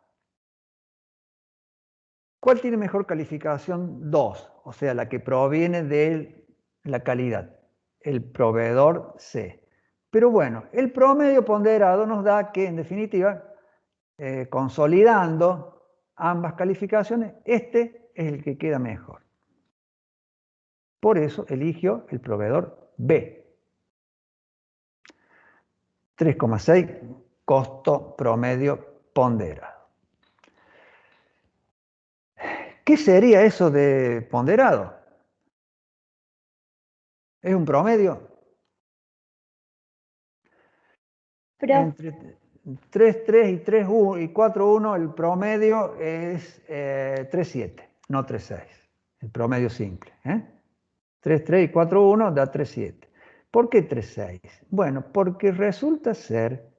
¿Cuál tiene mejor calificación? 2, o sea, la que proviene de la calidad, el proveedor C. Pero bueno, el promedio ponderado nos da que, en definitiva, consolidando ambas calificaciones, este es el que queda mejor. Por eso eligió el proveedor B. 3,6 costo promedio ponderado. ¿Qué sería eso de ponderado? ¿Es un promedio? Pero, Entre 3,3 y 3,1 y 4,1 el promedio es 3,7, no 3,6. El promedio simple. 3,3 y 4,1 da 3,7. ¿Por qué 3,6? Bueno, porque resulta ser,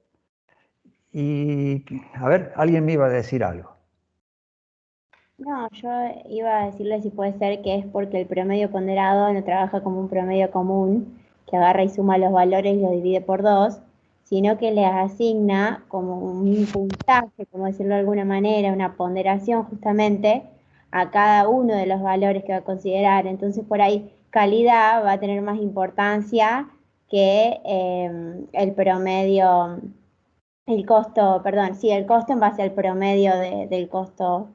y a ver, alguien me iba a decir algo. no, yo iba a decirle si puede ser que es porque el promedio ponderado no trabaja como un promedio común, que agarra y suma los valores y los divide por 2, sino que le asigna como un puntaje, como decirlo de alguna manera, una ponderación justamente a cada uno de los valores que va a considerar. Entonces, por ahí, calidad va a tener más importancia que el promedio, el costo, perdón, sí, el costo en base al promedio del costo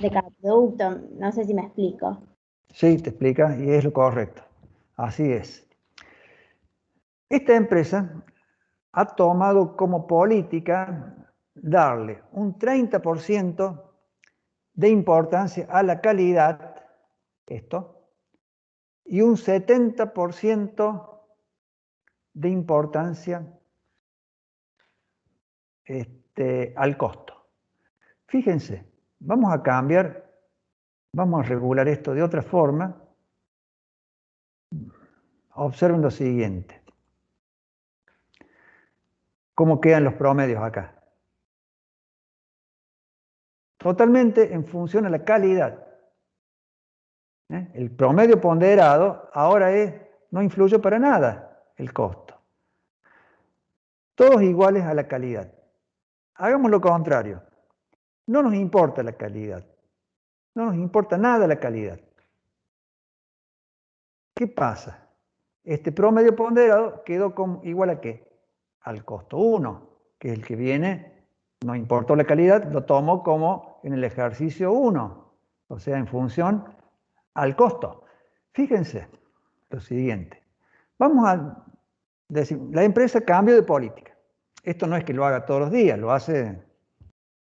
de cada producto. No sé si me explico. Sí, te explica y es lo correcto. Así es. Esta empresa ha tomado como política darle un 30% de importancia a la calidad, esto, y un 70% de importancia al costo. Fíjense, vamos a cambiar, vamos a regular esto de otra forma. Observen lo siguiente. ¿Cómo quedan los promedios acá? Totalmente en función a la calidad. El promedio ponderado ahora no influye para nada el costo. Todos iguales a la calidad. Hagamos lo contrario. No nos importa la calidad. No nos importa nada la calidad. ¿Qué pasa? Este promedio ponderado quedó igual a ¿qué? Al costo 1, que es el que viene, no importó la calidad, lo tomo como en el ejercicio 1, o sea, en función al costo. Fíjense lo siguiente. Vamos a decir, la empresa cambió de política. Esto no es que lo haga todos los días, lo hace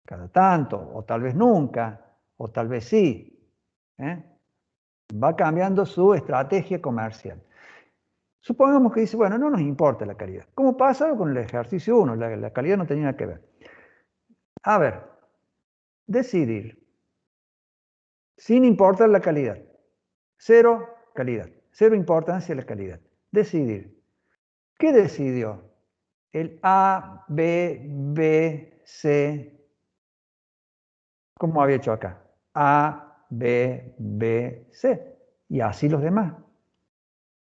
cada tanto, o tal vez nunca, o tal vez sí. Va cambiando su estrategia comercial. Supongamos que dice, bueno, no nos importa la calidad. ¿Cómo pasa con el ejercicio 1? La calidad no tenía nada que ver. A ver, decidir, sin importar la calidad. Cero calidad, cero importancia a la calidad. Decidir. ¿Qué decidió? El A, B, B, C. ¿Cómo había hecho acá? A, B, B, C. Y así los demás.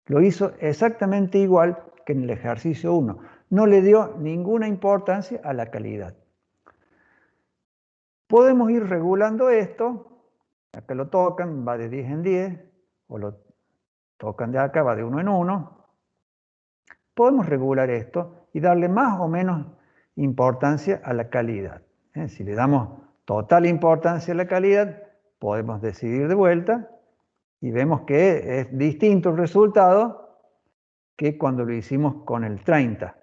Lo hizo exactamente igual que en el ejercicio 1. No le dio ninguna importancia a la calidad. Podemos ir regulando esto. Acá lo tocan, va de 10 en 10. O lo tocan de acá, va de 1 en 1. Podemos regular esto y darle más o menos importancia a la calidad. Si le damos total importancia a la calidad, podemos decidir de vuelta y vemos que es distinto el resultado que cuando lo hicimos con el 30.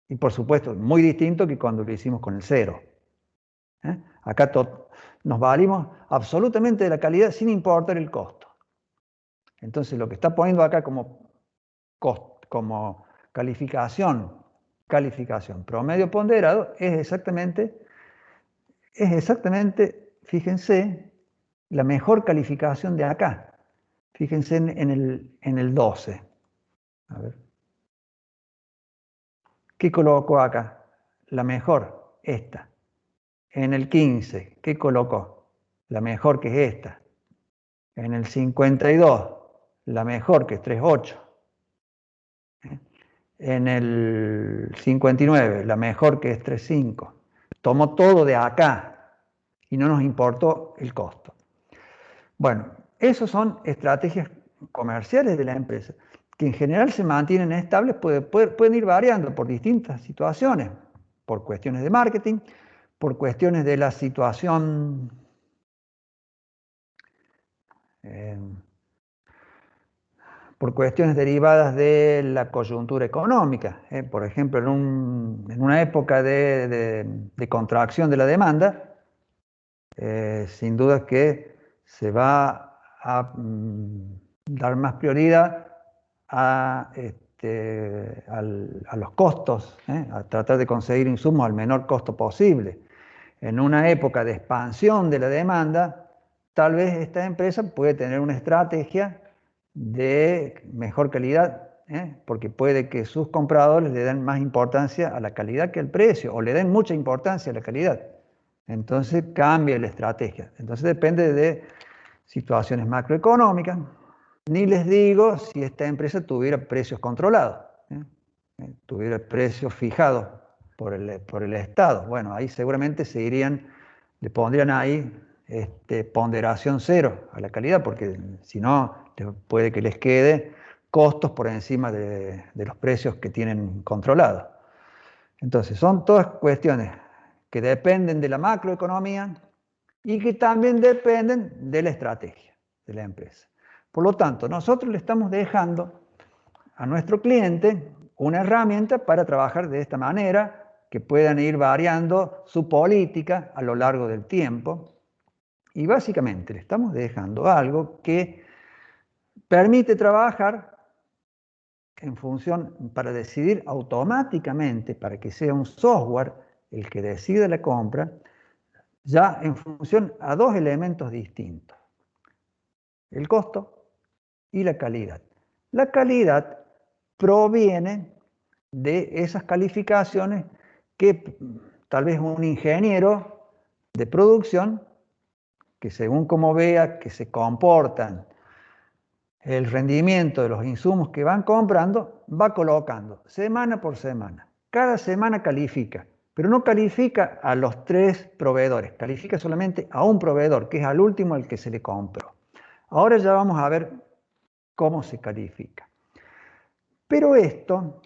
Y por supuesto, muy distinto que cuando lo hicimos con el 0. Acá nos valimos absolutamente de la calidad sin importar el costo. Entonces lo que está poniendo acá como calificación calificación. Promedio ponderado es exactamente, fíjense, la mejor calificación de acá. Fíjense en el 12. A ver. ¿Qué colocó acá? La mejor, esta. En el 15, ¿qué colocó? La mejor, que es esta. En el 52, la mejor, que es 3.8. En el 59, la mejor, que es 3.5. Tomó todo de acá y no nos importó el costo. Bueno, esas son estrategias comerciales de la empresa, que en general se mantienen estables, pueden ir variando por distintas situaciones, por cuestiones de marketing, por cuestiones de la situación por cuestiones derivadas de la coyuntura económica. Por ejemplo, en una época de contracción de la demanda, sin duda que se va a dar más prioridad a los costos, a tratar de conseguir insumos al menor costo posible. En una época de expansión de la demanda, tal vez esta empresa puede tener una estrategia de mejor calidad, porque puede que sus compradores le den más importancia a la calidad que al precio, o le den mucha importancia a la calidad. Entonces cambia la estrategia. Entonces depende de situaciones macroeconómicas. Ni les digo si esta empresa tuviera precios controlados, tuviera precios fijados por el Estado. Bueno, ahí seguramente le pondrían ahí ponderación cero a la calidad, porque si no, puede que les quede costos por encima de los precios que tienen controlados. Entonces, son todas cuestiones que dependen de la macroeconomía y que también dependen de la estrategia de la empresa. Por lo tanto, nosotros le estamos dejando a nuestro cliente una herramienta para trabajar de esta manera, que puedan ir variando su política a lo largo del tiempo. Y básicamente le estamos dejando algo que permite trabajar en función, para decidir automáticamente, para que sea un software el que decida la compra, ya en función a dos elementos distintos: el costo y la calidad. La calidad proviene de esas calificaciones que tal vez un ingeniero de producción, que según como vea que se comportan el rendimiento de los insumos que van comprando, va colocando semana por semana. Cada semana califica, pero no califica a los 3 proveedores, califica solamente a un proveedor, que es al último al que se le compró. Ahora ya vamos a ver cómo se califica. Pero esto,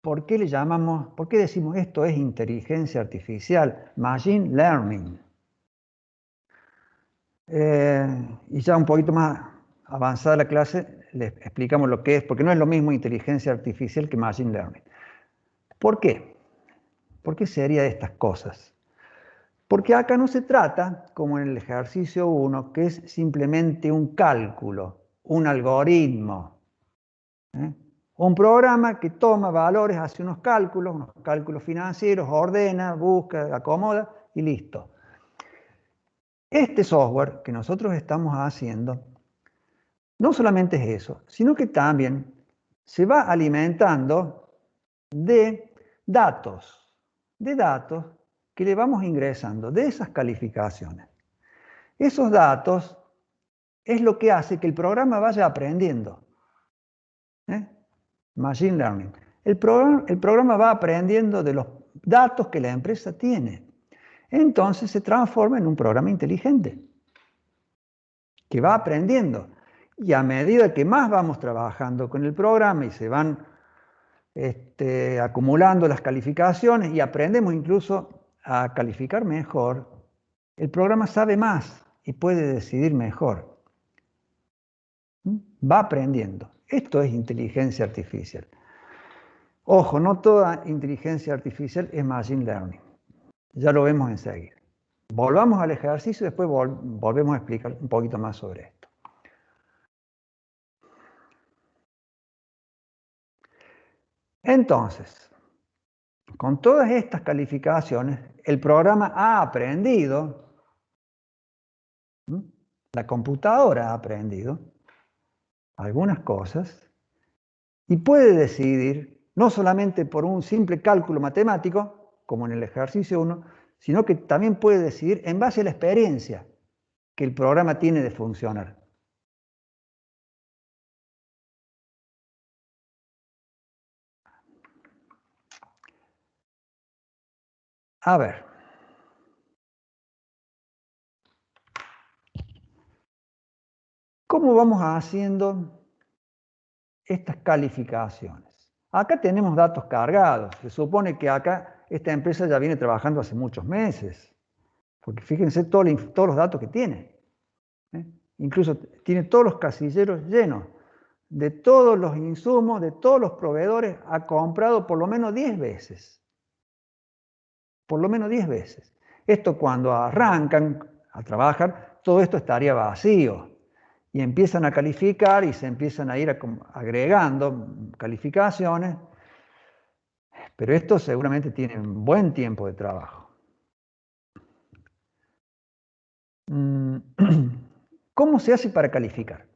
¿por qué decimos esto es inteligencia artificial, machine learning? Y ya un poquito más avanzada la clase, les explicamos lo que es, porque no es lo mismo inteligencia artificial que machine learning. ¿Por qué? ¿Por qué sería de estas cosas? Porque acá no se trata, como en el ejercicio 1, que es simplemente un cálculo, un algoritmo, un programa que toma valores, hace unos cálculos financieros, ordena, busca, acomoda y listo. Este software que nosotros estamos haciendo no solamente es eso, sino que también se va alimentando de datos que le vamos ingresando, de esas calificaciones. Esos datos es lo que hace que el programa vaya aprendiendo. Machine Learning. El programa va aprendiendo de los datos que la empresa tiene. Entonces se transforma en un programa inteligente que va aprendiendo. Y a medida que más vamos trabajando con el programa y se van acumulando las calificaciones y aprendemos incluso a calificar mejor, el programa sabe más y puede decidir mejor. Va aprendiendo. Esto es inteligencia artificial. Ojo, no toda inteligencia artificial es machine learning. Ya lo vemos enseguida. Volvamos al ejercicio y después volvemos a explicar un poquito más sobre esto. Entonces, con todas estas calificaciones, el programa ha aprendido, la computadora ha aprendido algunas cosas y puede decidir, no solamente por un simple cálculo matemático, como en el ejercicio 1, sino que también puede decidir en base a la experiencia que el programa tiene de funcionar. A ver. ¿Cómo vamos haciendo estas calificaciones? Acá tenemos datos cargados. Se supone que acá esta empresa ya viene trabajando hace muchos meses. Porque fíjense todos los datos que tiene. Incluso tiene todos los casilleros llenos. De todos los insumos, de todos los proveedores, ha comprado por lo menos 10 veces. Por lo menos 10 veces. Esto cuando arrancan a trabajar, todo esto estaría vacío. Y empiezan a calificar y se empiezan a ir agregando calificaciones, pero esto seguramente tiene un buen tiempo de trabajo. ¿Cómo se hace para calificar?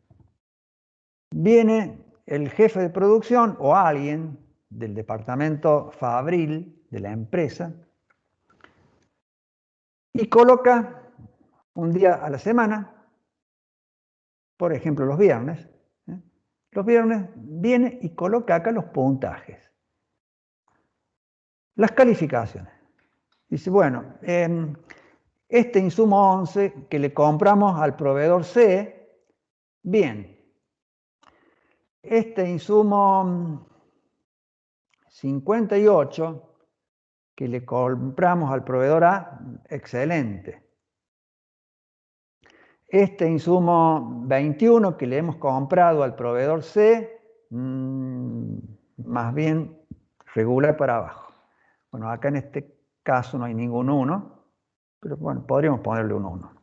Viene el jefe de producción o alguien del departamento fabril de la empresa y coloca un día a la semana, por ejemplo los viernes. Los viernes viene y coloca acá los puntajes. Las calificaciones. Dice, bueno, este insumo 11 que le compramos al proveedor C, bien. Este insumo 58 que le compramos al proveedor A, excelente. Este insumo 21 que le hemos comprado al proveedor C, más bien regular para abajo. Bueno, acá en este caso no hay ningún 1, pero bueno, podríamos ponerle un 1.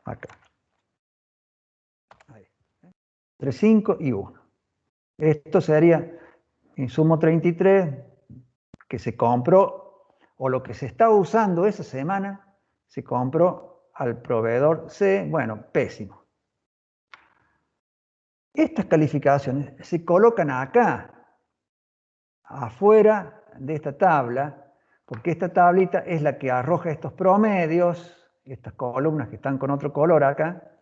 Acá. Ahí. Entre 5 y 1. Esto sería insumo 33 que se compró, o lo que se estaba usando esa semana, se compró al proveedor C, bueno, pésimo. Estas calificaciones se colocan acá, afuera de esta tabla, porque esta tablita es la que arroja estos promedios, estas columnas que están con otro color acá,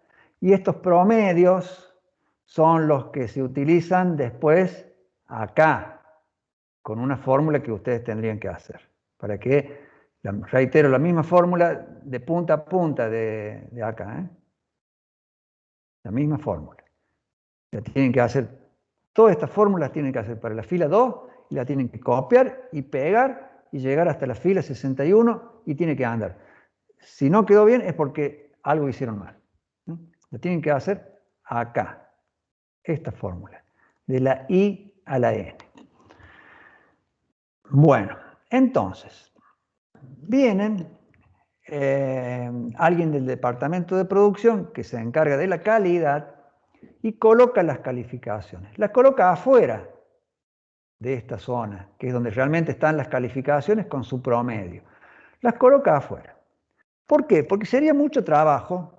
y estos promedios son los que se utilizan después acá, con una fórmula que ustedes tendrían que hacer, para que, reitero, la misma fórmula de punta a punta de acá, la misma fórmula. La tienen que hacer, todas estas fórmulas tienen que hacer para la fila 2, y la tienen que copiar y pegar y llegar hasta la fila 61 y tiene que andar. Si no quedó bien es porque algo hicieron mal. La tienen que hacer acá, esta fórmula, de la I a la N. Bueno, entonces, vienen alguien del departamento de producción que se encarga de la calidad y coloca las calificaciones. Las coloca afuera de esta zona, que es donde realmente están las calificaciones con su promedio. Las coloca afuera. ¿Por qué? Porque sería mucho trabajo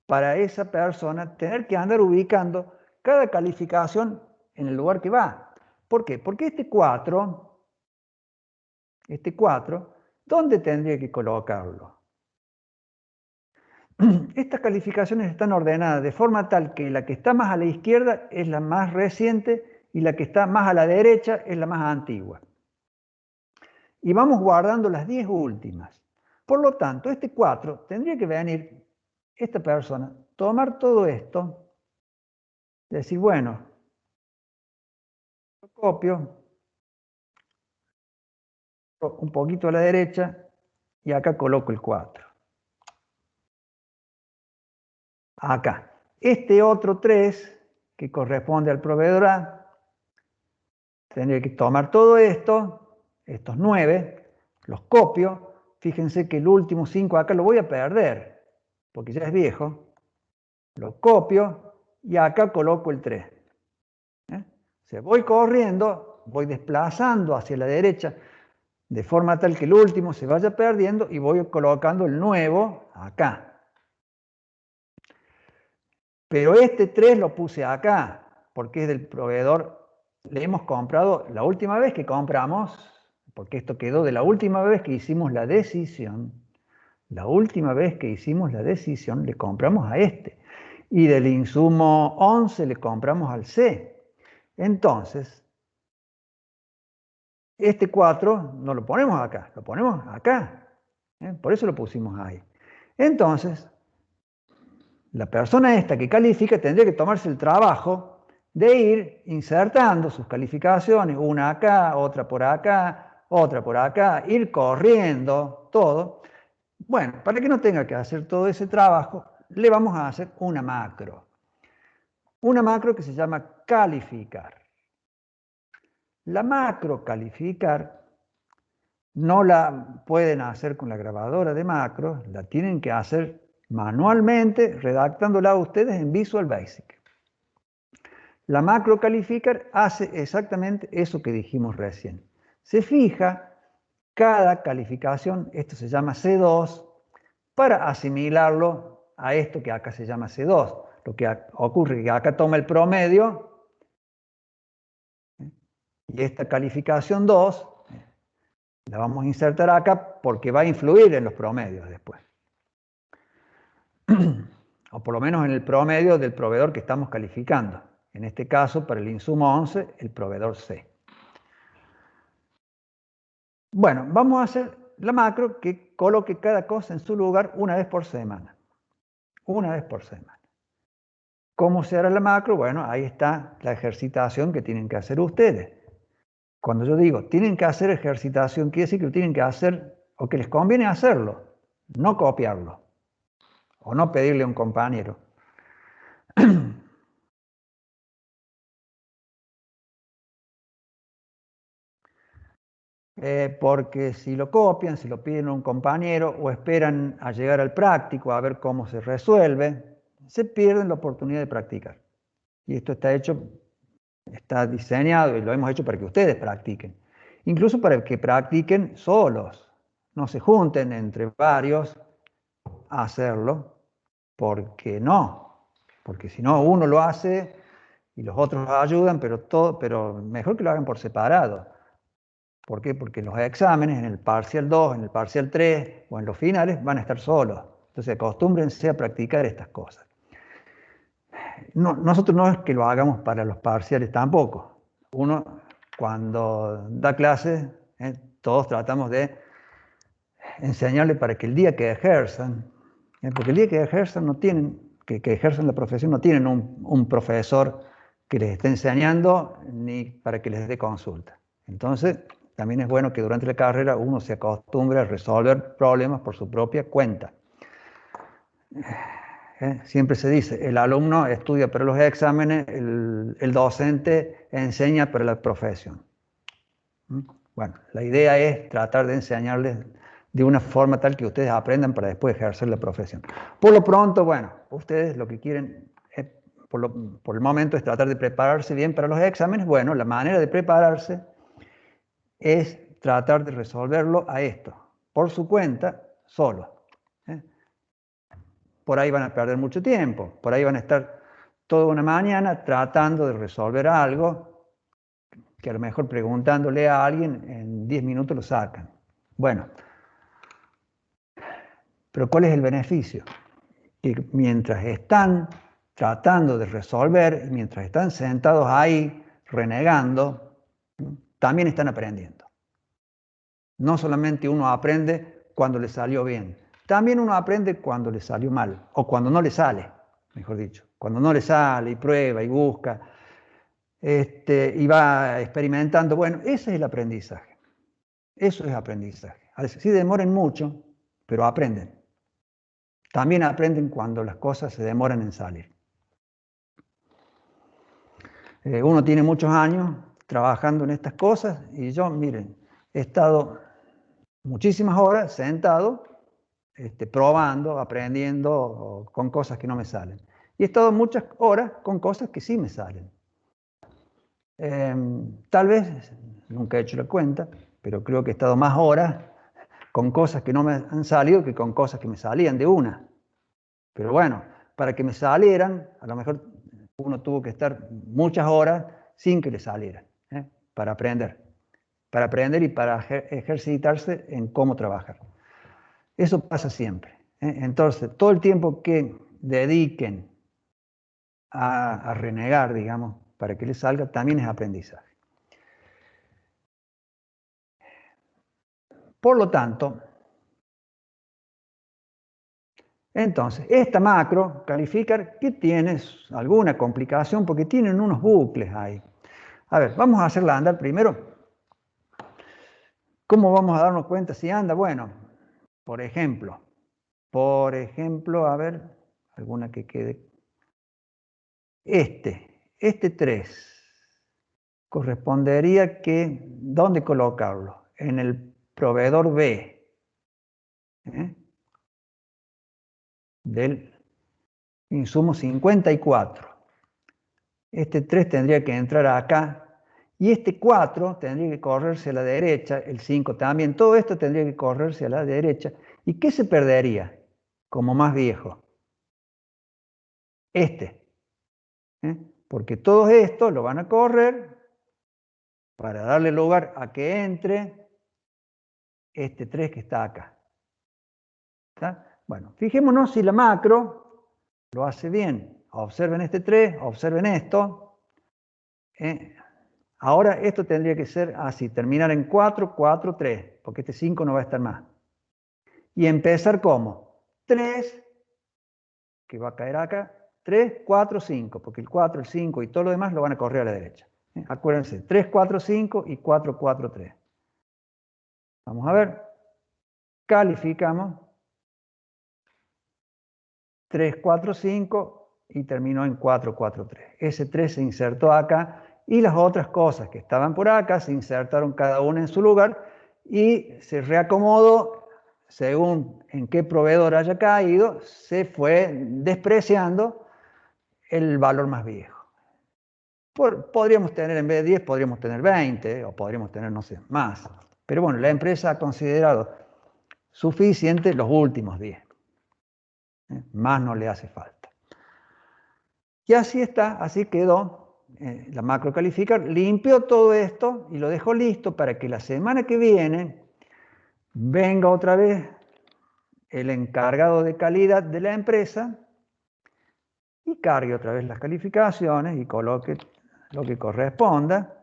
para esa persona tener que andar ubicando cada calificación en el lugar que va. ¿Por qué? Porque este 4, ¿dónde tendría que colocarlo? Estas calificaciones están ordenadas de forma tal que la que está más a la izquierda es la más reciente y la que está más a la derecha es la más antigua. Y vamos guardando las 10 últimas. Por lo tanto, este 4 tendría que venir esta persona, tomar todo esto, decir, bueno, lo copio un poquito a la derecha y acá coloco el 4. Acá. Este otro 3, que corresponde al proveedor A, tendría que tomar todo esto, estos 9, los copio. Fíjense que el último 5 acá lo voy a perder, porque ya es viejo. Lo copio y acá coloco el 3. Se voy corriendo voy desplazando hacia la derecha de forma tal que el último se vaya perdiendo y voy colocando el nuevo acá. Pero este 3 lo puse acá, porque es del proveedor. Le hemos comprado la última vez que compramos, porque esto quedó de la última vez que hicimos la decisión. La última vez que hicimos la decisión le compramos a este. Y del insumo 11 le compramos al C. Entonces, este 4 no lo ponemos acá, lo ponemos acá. Por eso lo pusimos ahí. Entonces, la persona esta que califica tendría que tomarse el trabajo de ir insertando sus calificaciones, una acá, otra por acá, ir corriendo todo. Bueno, para que no tenga que hacer todo ese trabajo, le vamos a hacer una macro. Una macro que se llama calificar. La macro calificar no la pueden hacer con la grabadora de macros, la tienen que hacer manualmente, redactándola ustedes en Visual Basic. La macro calificar hace exactamente eso que dijimos recién. Se fija cada calificación, esto se llama C2, para asimilarlo a esto que acá se llama C2. Lo que ocurre es que acá toma el promedio y esta calificación 2 la vamos a insertar acá porque va a influir en los promedios después. O por lo menos en el promedio del proveedor que estamos calificando. En este caso, para el insumo 11, el proveedor C. Bueno, vamos a hacer la macro que coloque cada cosa en su lugar una vez por semana. Una vez por semana. ¿Cómo se hará la macro? Bueno, ahí está la ejercitación que tienen que hacer ustedes. Cuando yo digo tienen que hacer ejercitación, quiere decir que lo tienen que hacer o que les conviene hacerlo, no copiarlo o no pedirle a un compañero. Porque si lo copian, si lo piden a un compañero o esperan a llegar al práctico a ver cómo se resuelve, se pierden la oportunidad de practicar. Y esto está hecho, está diseñado y lo hemos hecho para que ustedes practiquen. Incluso para que practiquen solos, no se junten entre varios a hacerlo, porque no, porque si no uno lo hace y los otros ayudan, pero mejor que lo hagan por separado. ¿Por qué? Porque los exámenes en el parcial 2, en el parcial 3 o en los finales van a estar solos. Entonces acostúmbrense a practicar estas cosas. No, nosotros no es que lo hagamos para los parciales tampoco. Uno cuando da clases, todos tratamos de enseñarle para que el día que ejerzan, porque el día que ejerzan no tienen, que ejerzan la profesión no tienen un profesor que les esté enseñando ni para que les dé consulta. Entonces, también es bueno que durante la carrera uno se acostumbre a resolver problemas por su propia cuenta. Siempre se dice, el alumno estudia para los exámenes, el docente enseña para la profesión. Bueno, la idea es tratar de enseñarles de una forma tal que ustedes aprendan para después ejercer la profesión. Por lo pronto, bueno, ustedes lo que quieren por el momento es tratar de prepararse bien para los exámenes. Bueno, la manera de prepararse es tratar de resolverlo a esto, por su cuenta, solo. Por ahí van a perder mucho tiempo, por ahí van a estar toda una mañana tratando de resolver algo que a lo mejor preguntándole a alguien en 10 minutos lo sacan. Bueno, pero ¿cuál es el beneficio? Que mientras están tratando de resolver, mientras están sentados ahí renegando, también están aprendiendo. No solamente uno aprende cuando le salió bien, también uno aprende cuando le salió mal, o cuando no le sale, mejor dicho. Cuando no le sale y prueba y busca, y va experimentando. Bueno, ese es el aprendizaje. Eso es aprendizaje. A veces sí demoran mucho, pero aprenden. También aprenden cuando las cosas se demoran en salir. Uno tiene muchos años trabajando en estas cosas y yo, miren, he estado muchísimas horas sentado, probando, aprendiendo con cosas que no me salen. Y he estado muchas horas con cosas que sí me salen. Tal vez, nunca he hecho la cuenta, pero creo que he estado más horas con cosas que no me han salido que con cosas que me salían de una. Pero bueno, para que me salieran, a lo mejor uno tuvo que estar muchas horas sin que le salieran, para aprender y para ejercitarse en cómo trabajar. Eso pasa siempre. Entonces, todo el tiempo que dediquen a renegar, digamos, para que les salga, también es aprendizaje. Por lo tanto, entonces, esta macro calificar que tiene alguna complicación porque tienen unos bucles ahí. A ver, vamos a hacerla andar primero. ¿Cómo vamos a darnos cuenta si anda? Bueno, por ejemplo, a ver, alguna que quede. Este 3 correspondería que, ¿dónde colocarlo? En el proveedor B del insumo 54. Este 3 tendría que entrar acá y este 4 tendría que correrse a la derecha, el 5 también. Todo esto tendría que correrse a la derecha. ¿Y qué se perdería como más viejo? Porque todo esto lo van a correr para darle lugar a que entre este 3 que está acá. ¿Está? Bueno, fijémonos si la macro lo hace bien. Observen este 3, observen esto. Ahora esto tendría que ser así, terminar en 4, 4, 3, porque este 5 no va a estar más. Y empezar como 3, que va a caer acá, 3, 4, 5, porque el 4, el 5 y todo lo demás lo van a correr a la derecha. Acuérdense, 3, 4, 5 y 4, 4, 3. Vamos a ver. Calificamos. 3, 4, 5 y terminó en 4, 4, 3. Ese 3 se insertó acá y las otras cosas que estaban por acá se insertaron cada una en su lugar y se reacomodó según en qué proveedor haya caído, se fue despreciando el valor más viejo. Podríamos tener, en vez de 10, podríamos tener 20 o podríamos tener, no sé, más. Pero bueno, la empresa ha considerado suficiente los últimos 10. Más no le hace falta. Y así está, así quedó la macro calificar. Limpió todo esto y lo dejó listo para que la semana que viene venga otra vez el encargado de calidad de la empresa y cargue otra vez las calificaciones y coloque lo que corresponda.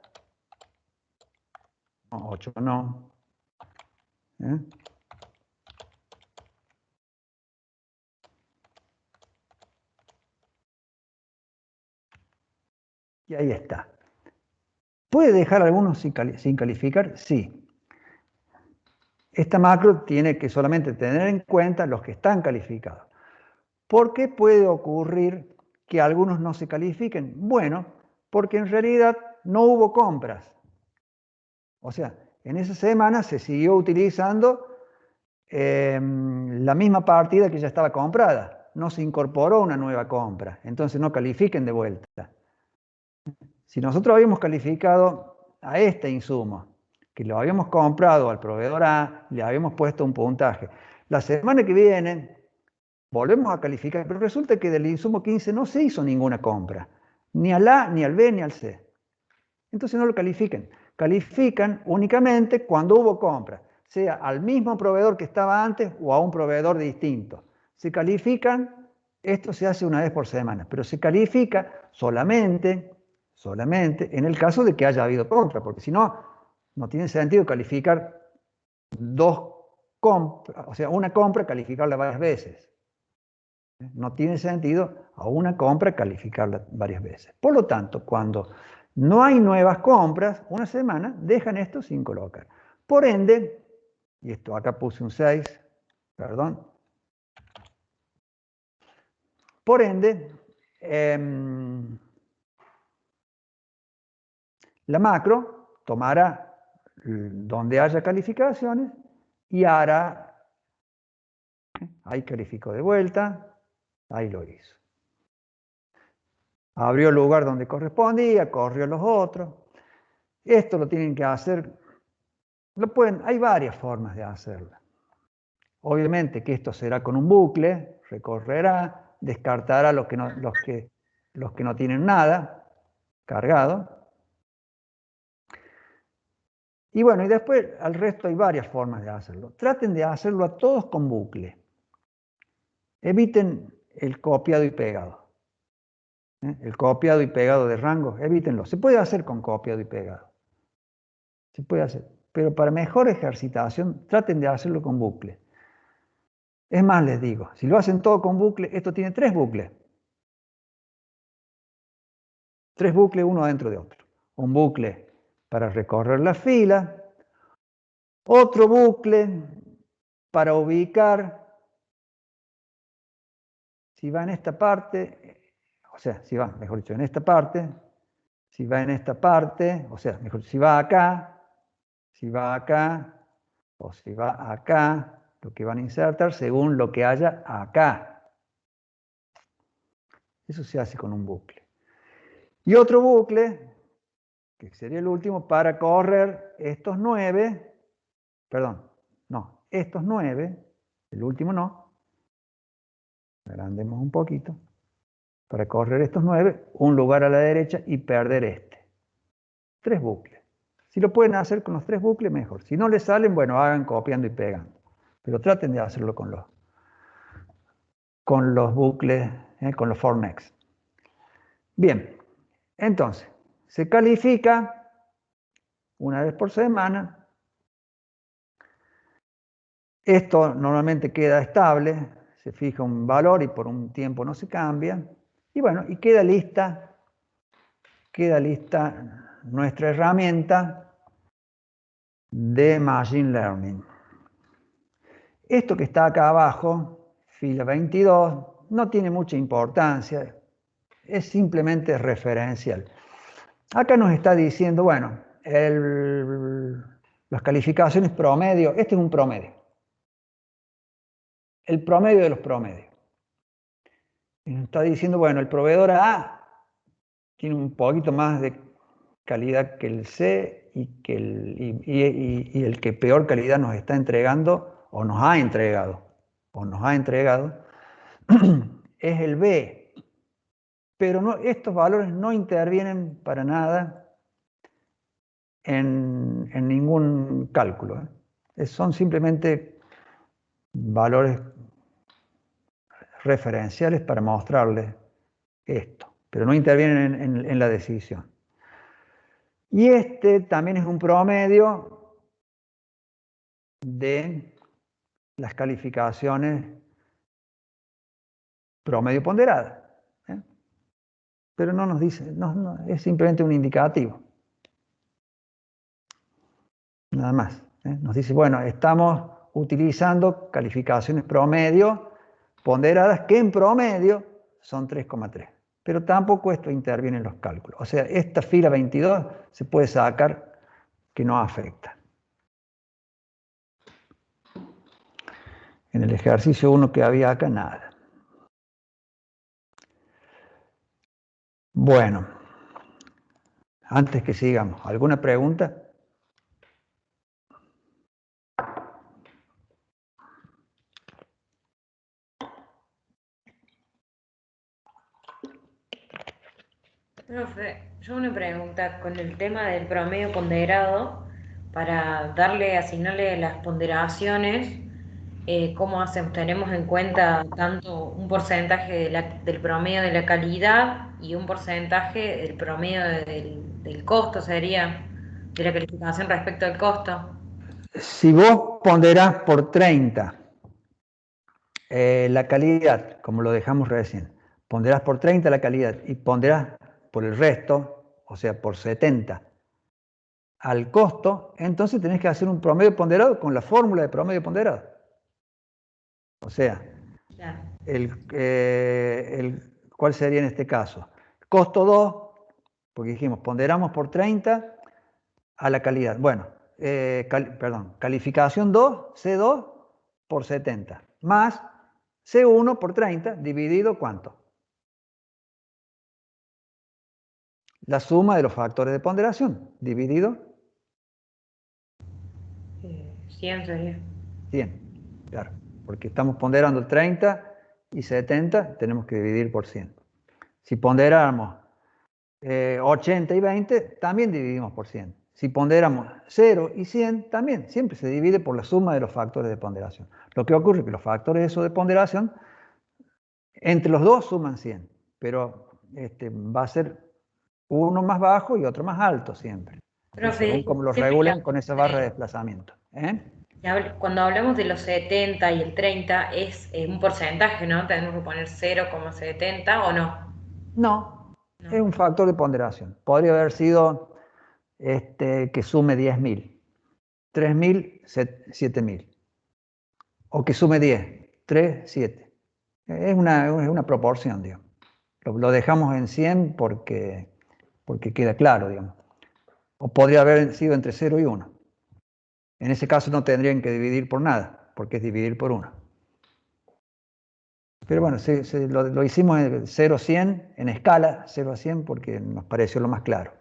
8 no. Y ahí está. ¿Puede dejar algunos sin calificar? Sí. Esta macro tiene que solamente tener en cuenta los que están calificados. ¿Por qué puede ocurrir que algunos no se califiquen? Bueno, porque en realidad no hubo compras. O sea, en esa semana se siguió utilizando la misma partida que ya estaba comprada. No se incorporó una nueva compra. Entonces no califiquen de vuelta. Si nosotros habíamos calificado a este insumo, que lo habíamos comprado al proveedor A, le habíamos puesto un puntaje. La semana que viene volvemos a calificar, pero resulta que del insumo 15 no se hizo ninguna compra, ni al A, ni al B, ni al C. Entonces no lo califiquen. Califican únicamente cuando hubo compra, sea al mismo proveedor que estaba antes o a un proveedor distinto. Se califican, esto se hace una vez por semana, pero se califica solamente en el caso de que haya habido compra, porque si no, no tiene sentido calificar dos compras, o sea, una compra calificarla varias veces. No tiene sentido a una compra calificarla varias veces. Por lo tanto, cuando no hay nuevas compras, una semana, dejan esto sin colocar. Por ende, y esto acá puse un 6, perdón. Por ende, la macro tomará donde haya calificaciones y hará, ahí calificó de vuelta, ahí lo hizo. Abrió el lugar donde correspondía, corrió los otros. Esto lo tienen que hacer, hay varias formas de hacerlo. Obviamente que esto será con un bucle, recorrerá, descartará los que no tienen nada cargado. Y bueno, y después al resto hay varias formas de hacerlo. Traten de hacerlo a todos con bucle. Eviten el copiado y pegado. El copiado y pegado de rango, evítenlo. Se puede hacer con copiado y pegado. Se puede hacer. Pero para mejor ejercitación, traten de hacerlo con bucle. Es más, les digo, si lo hacen todo con bucle, esto tiene 3 bucles. 3 bucles uno dentro de otro. Un bucle para recorrer la fila, otro bucle para ubicar, si va en esta parte, o sea, si va, mejor dicho, en esta parte, si va en esta parte, o sea, mejor, si va acá, o si va acá, lo que van a insertar según lo que haya acá. Eso se hace con un bucle. Y otro bucle, que sería el último, para correr estos 9, perdón, no, estos 9, el último no, agrandemos un poquito, para correr estos 9, un lugar a la derecha y perder este. 3 bucles. Si lo pueden hacer con los 3 bucles, mejor. Si no les salen, bueno, hagan copiando y pegando. Pero traten de hacerlo con los bucles, con los for next. Bien, entonces, se califica una vez por semana. Esto normalmente queda estable, se fija un valor y por un tiempo no se cambia. Y bueno, y queda lista nuestra herramienta de Machine Learning. Esto que está acá abajo, fila 22, no tiene mucha importancia, es simplemente referencial. Acá nos está diciendo, bueno, las calificaciones promedio, este es un promedio. El promedio de los promedios. Y nos está diciendo, bueno, el proveedor A tiene un poquito más de calidad que el C y el que peor calidad nos está entregando o nos ha entregado es el B. Pero no, estos valores no intervienen para nada en ningún cálculo. Son simplemente valores referenciales para mostrarles esto, pero no intervienen en la decisión. Y este también es un promedio de las calificaciones promedio ponderadas. Pero no nos dice, no, es simplemente un indicativo. Nada más. Nos dice, bueno, estamos utilizando calificaciones promedio ponderadas que en promedio son 3,3. Pero tampoco esto interviene en los cálculos. O sea, esta fila 22 se puede sacar que no afecta. En el ejercicio 1 que había acá, nada. Bueno, antes que sigamos, ¿alguna pregunta? Profe, yo una pregunta con el tema del promedio ponderado, para asignarle las ponderaciones, ¿cómo hacemos? ¿Tenemos en cuenta tanto un porcentaje del promedio de la calidad y un porcentaje del promedio del costo, sería, de la calificación respecto al costo? Si vos ponderás por 30 la calidad, como lo dejamos recién, ponderás por 30 la calidad y ponderás por el resto, o sea, por 70 al costo, entonces tenés que hacer un promedio ponderado con la fórmula de promedio ponderado. O sea, ¿cuál sería en este caso? Costo 2, porque dijimos, ponderamos por 30 a la calidad. Bueno, calificación 2, C2 por 70, más C1 por 30, dividido ¿cuánto? la suma de los factores de ponderación, dividido 100 sería. 100, claro, porque estamos ponderando 30 y 70, tenemos que dividir por 100. Si ponderamos 80 y 20, también dividimos por 100. Si ponderamos 0 y 100, también, siempre se divide por la suma de los factores de ponderación. Lo que ocurre es que los factores esos de ponderación, entre los dos suman 100, pero va a ser uno más bajo y otro más alto siempre. Profe, Según como lo siempre regulen que con esa barra de desplazamiento. cuando hablamos de los 70 y el 30 es un porcentaje, ¿no? Tenemos que poner 0,70 o no. No, No. es un factor de ponderación. Podría haber sido que sume 10.000, 3.000, 7.000. O que sume 10, 3, 7. Es una proporción, digamos. Lo dejamos en 100 porque queda claro, digamos. O podría haber sido entre 0 y 1. En ese caso no tendrían que dividir por nada, porque es dividir por 1. Pero bueno, lo hicimos en 0 a 100, en escala 0 a 100, porque nos pareció lo más claro.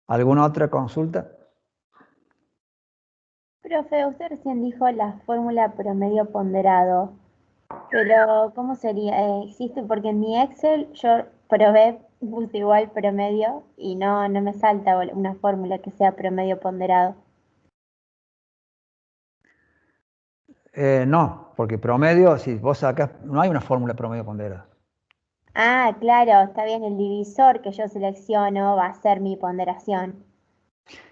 ¿Alguna otra consulta? Profe, usted recién dijo la fórmula promedio ponderado, pero ¿cómo sería? ¿Existe? Porque en mi Excel yo probé, puse igual promedio y no me salta una fórmula que sea promedio ponderado. No, porque promedio, si vos sacas, no hay una fórmula promedio ponderada. Ah, claro, está bien, el divisor que yo selecciono va a ser mi ponderación.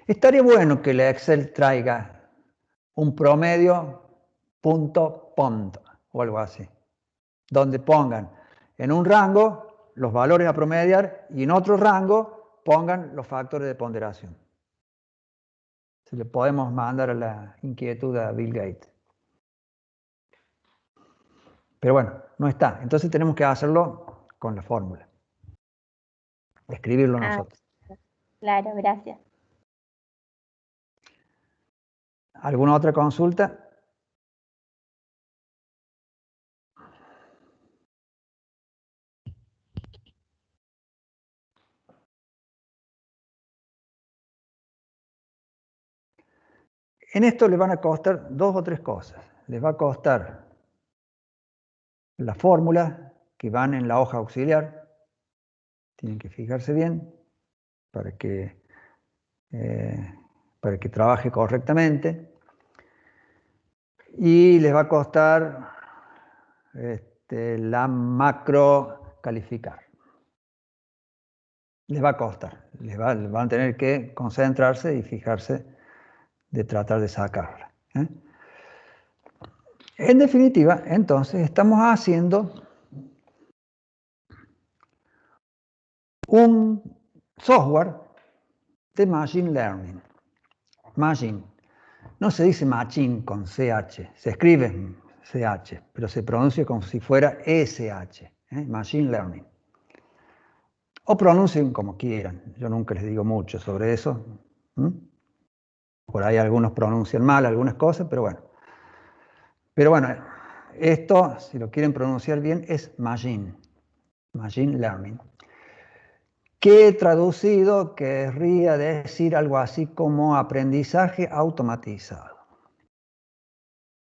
Estaría bueno que la Excel traiga un promedio punto pond o algo así, donde pongan en un rango los valores a promediar y en otro rango pongan los factores de ponderación. Si le podemos mandar a la inquietud a Bill Gates. Pero bueno, no está. Entonces tenemos que hacerlo con la fórmula. Escribirlo nosotros. Claro, gracias. ¿Alguna otra consulta? En esto les van a costar 2 o 3 cosas. Les va a costar las fórmulas que van en la hoja auxiliar. Tienen que fijarse bien para que trabaje correctamente. Y les va a costar la macro calificar. Les va a costar. Van a tener que concentrarse y fijarse de tratar de sacarla. En definitiva, entonces, estamos haciendo un software de Machine Learning. Machine. No se dice machine con CH, se escribe CH, pero se pronuncia como si fuera SH, Machine Learning. O pronuncien como quieran, yo nunca les digo mucho sobre eso. Por ahí algunos pronuncian mal algunas cosas, pero bueno. Pero bueno, esto, si lo quieren pronunciar bien, es Machine Learning. Que traducido querría decir algo así como aprendizaje automatizado.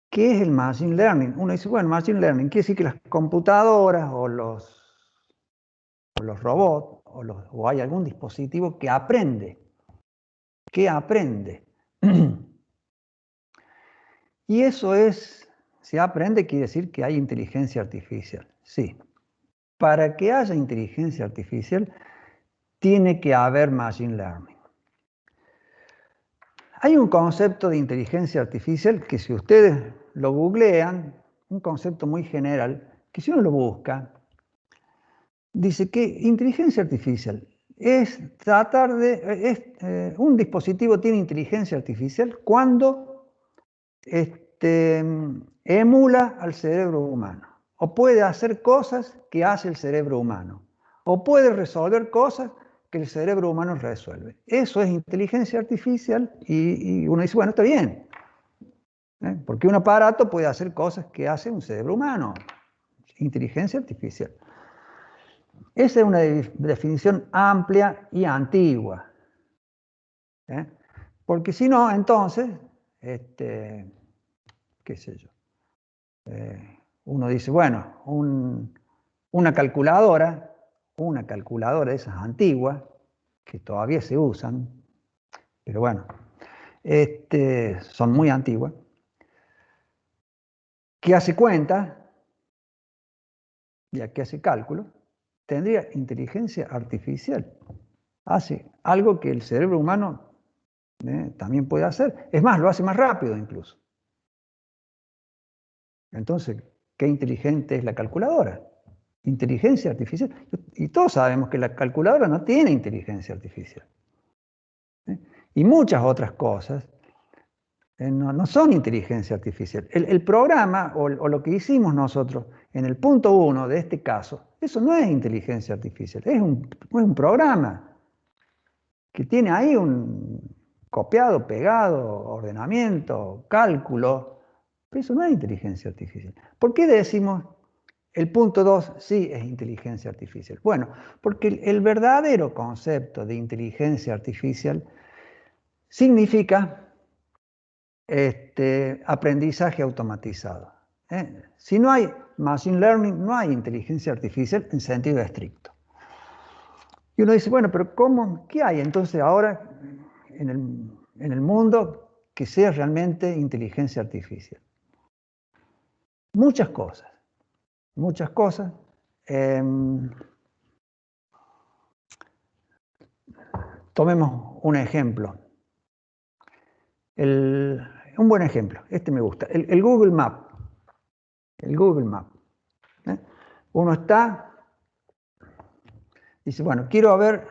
¿Qué es el Machine Learning? Uno dice, bueno, Machine Learning quiere decir que las computadoras o los robots o hay algún dispositivo que aprende. Y eso si aprende quiere decir que hay inteligencia artificial. Sí. Para que haya inteligencia artificial tiene que haber Machine Learning. Hay un concepto de inteligencia artificial que si ustedes lo googlean, un concepto muy general, que si uno lo busca, dice que inteligencia artificial es un dispositivo tiene inteligencia artificial cuando emula al cerebro humano, o puede hacer cosas que hace el cerebro humano, o puede resolver cosas que el cerebro humano resuelve. Eso es inteligencia artificial y uno dice, bueno, está bien, porque un aparato puede hacer cosas que hace un cerebro humano. inteligencia artificial. Esa es una definición amplia y antigua. Porque si no, entonces, qué sé yo, uno dice, bueno, una calculadora de esas antiguas, que todavía se usan, pero bueno, son muy antiguas, que hace cuenta, ya que hace cálculo, tendría inteligencia artificial. Hace algo que el cerebro humano también puede hacer. Es más, lo hace más rápido incluso. Entonces, ¿qué inteligente es la calculadora? Inteligencia artificial. Y todos sabemos que la calculadora no tiene inteligencia artificial. Y muchas otras cosas no son inteligencia artificial. El programa o lo que hicimos nosotros en el punto 1 de este caso, eso no es inteligencia artificial, es un programa que tiene ahí un copiado, pegado, ordenamiento, cálculo, pero eso no es inteligencia artificial. ¿Por qué decimos el punto 2 sí es inteligencia artificial? Bueno, porque el verdadero concepto de inteligencia artificial significa aprendizaje automatizado. Si no hay machine learning, no hay inteligencia artificial en sentido estricto. Y uno dice, bueno, pero ¿qué hay entonces ahora en el mundo que sea realmente inteligencia artificial? Muchas cosas. Muchas cosas. Tomemos un ejemplo. Un buen ejemplo, este me gusta, el Google Map. El Google Map. Uno dice, bueno, quiero ver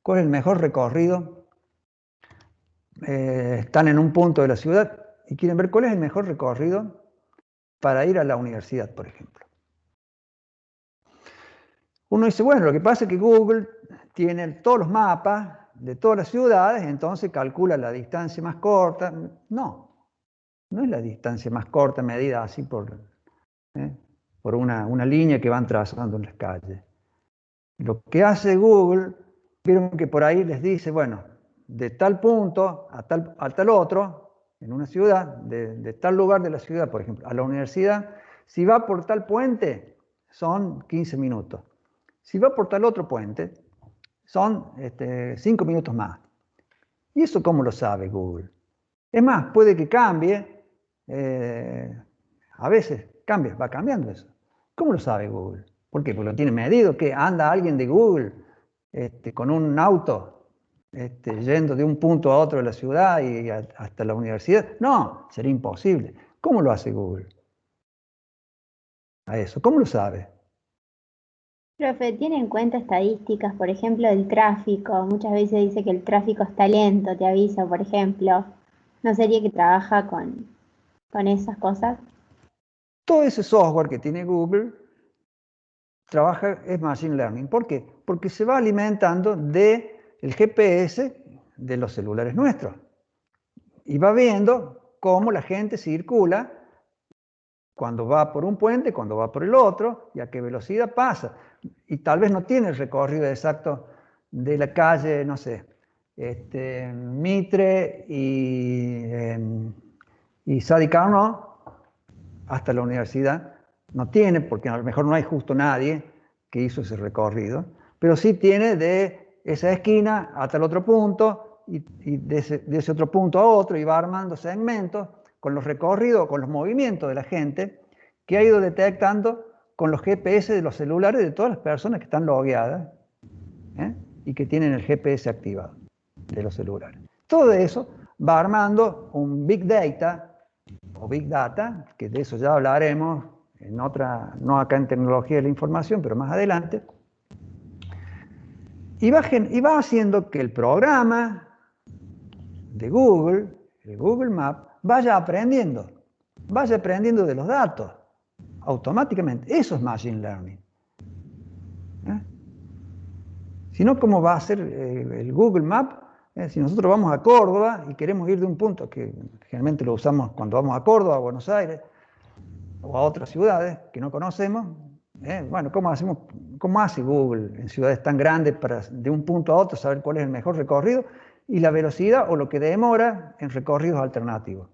cuál es el mejor recorrido. Están en un punto de la ciudad y quieren ver cuál es el mejor recorrido para ir a la universidad, por ejemplo. Uno dice, bueno, lo que pasa es que Google tiene todos los mapas de todas las ciudades, entonces calcula la distancia más corta. No es la distancia más corta medida así por una línea que van trazando en las calles. Lo que hace Google, vieron que por ahí les dice, bueno, de tal punto a tal otro, en una ciudad, de tal lugar de la ciudad, por ejemplo, a la universidad, si va por tal puente, son 15 minutos. Si va por tal otro puente, son 5 minutos más. ¿Y eso cómo lo sabe Google? Es más, puede que cambie, a veces cambia, va cambiando eso. ¿Cómo lo sabe Google? ¿Por qué? Porque lo tiene medido, que anda alguien de Google con un auto yendo de un punto a otro de la ciudad y hasta la universidad. No, sería imposible. ¿Cómo lo hace Google? A eso, ¿cómo lo sabe? Profe, ¿tiene en cuenta estadísticas, por ejemplo, del tráfico? Muchas veces dice que el tráfico está lento, te avisa, por ejemplo. ¿No sería que trabaja con esas cosas? Todo ese software que tiene Google es Machine Learning. ¿Por qué? Porque se va alimentando del GPS de los celulares nuestros. Y va viendo cómo la gente circula cuando va por un puente, cuando va por el otro, y a qué velocidad pasa. Y tal vez no tiene el recorrido exacto de la calle, no sé, Mitre y Sadi Carnot hasta la universidad. No tiene, porque a lo mejor no hay justo nadie que hizo ese recorrido, pero sí tiene de esa esquina hasta el otro punto, y de ese otro punto a otro, y va armando segmentos con los recorridos, con los movimientos de la gente, que ha ido detectando con los GPS de los celulares de todas las personas que están logueadas y que tienen el GPS activado de los celulares. Todo eso va armando un Big Data, o Big Data, que de eso ya hablaremos en otra, no acá en tecnología de la información, pero más adelante, y va haciendo que el programa de Google, el Google Map, vaya aprendiendo de los datos automáticamente. Eso es Machine Learning. Si no, ¿cómo va a ser el Google Map? Si nosotros vamos a Córdoba y queremos ir de un punto, que generalmente lo usamos cuando vamos a Córdoba, a Buenos Aires, o a otras ciudades que no conocemos, Bueno, ¿cómo hace Google en ciudades tan grandes para de un punto a otro saber cuál es el mejor recorrido y la velocidad o lo que demora en recorridos alternativos?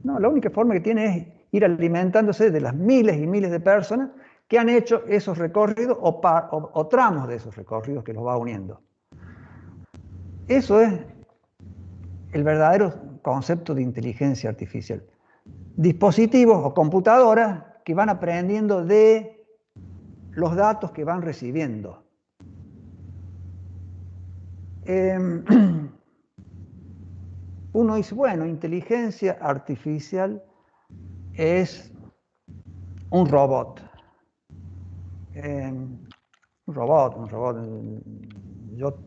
No, la única forma que tiene es ir alimentándose de las miles y miles de personas que han hecho esos recorridos o tramos de esos recorridos que los va uniendo. Eso es el verdadero concepto de inteligencia artificial. Dispositivos o computadoras que van aprendiendo de los datos que van recibiendo. Uno dice, bueno, inteligencia artificial es un robot. Un robot. Yo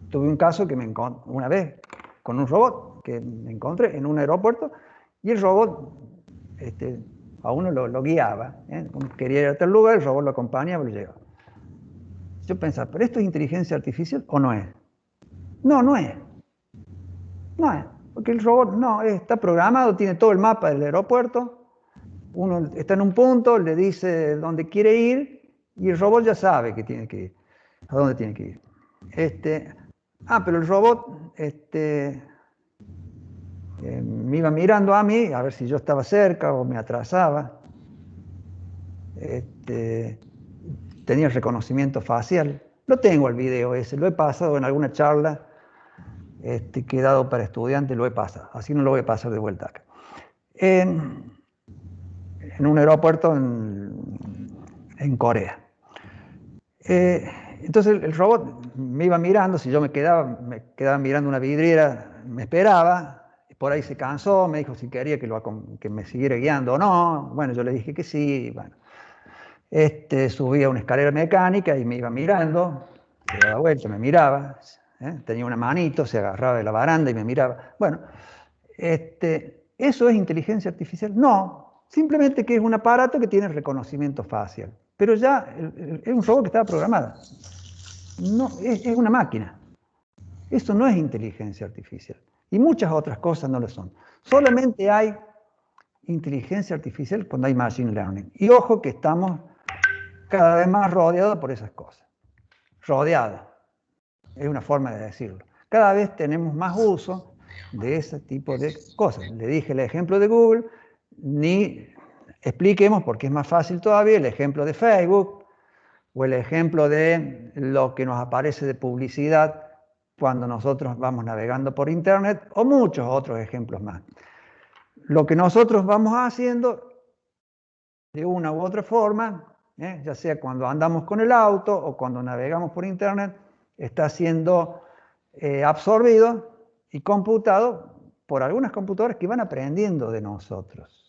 tuve un caso que me encontré una vez con un robot que me encontré en un aeropuerto y el robot a uno lo guiaba. Uno quería ir a tal lugar, el robot lo acompañaba y lo llevaba. Yo pensaba, ¿pero esto es inteligencia artificial o no es? No, no es. No es, porque el robot no, está programado, tiene todo el mapa del aeropuerto, uno está en un punto, le dice dónde quiere ir y el robot ya sabe que tiene que ir, a dónde tiene que ir. Pero el robot me iba mirando a mí, a ver si yo estaba cerca o me atrasaba. Tenía el reconocimiento facial. Lo tengo el video ese, lo he pasado en alguna charla que he dado para estudiantes, lo he pasado. Así no lo voy a pasar de vuelta acá. En un aeropuerto en Corea. Entonces el robot me iba mirando, si yo me quedaba mirando una vidriera, me esperaba. Por ahí se cansó, me dijo si quería que me siguiera guiando o no. Bueno, yo le dije que sí. Bueno, subía una escalera mecánica y me iba mirando, se daba vuelta, me miraba, tenía una manito, se agarraba de la baranda y me miraba. Bueno, ¿eso es inteligencia artificial? No, simplemente que es un aparato que tiene reconocimiento facial. Pero ya es un robot que estaba programado. No, es una máquina. Eso no es inteligencia artificial. Y muchas otras cosas no lo son. Solamente hay inteligencia artificial cuando hay machine learning. Y ojo que estamos cada vez más rodeados por esas cosas. Rodeados. Es una forma de decirlo. Cada vez tenemos más uso de ese tipo de cosas. Le dije el ejemplo de Google, ni expliquemos, porque es más fácil todavía, el ejemplo de Facebook o el ejemplo de lo que nos aparece de publicidad cuando nosotros vamos navegando por internet, o muchos otros ejemplos más. Lo que nosotros vamos haciendo de una u otra forma, ya sea cuando andamos con el auto o cuando navegamos por internet, está siendo absorbido y computado por algunas computadoras que van aprendiendo de nosotros.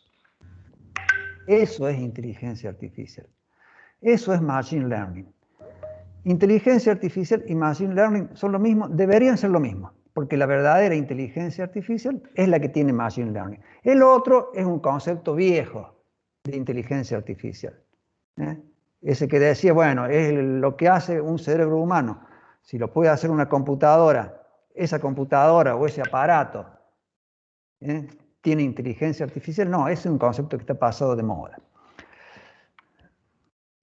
Eso es inteligencia artificial. Eso es machine learning. Inteligencia artificial y machine learning son lo mismo, deberían ser lo mismo, porque la verdadera inteligencia artificial es la que tiene machine learning. El otro es un concepto viejo de inteligencia artificial. Ese que decía, bueno, es lo que hace un cerebro humano. Si lo puede hacer una computadora, esa computadora o ese aparato tiene inteligencia artificial. No, ese es un concepto que está pasado de moda.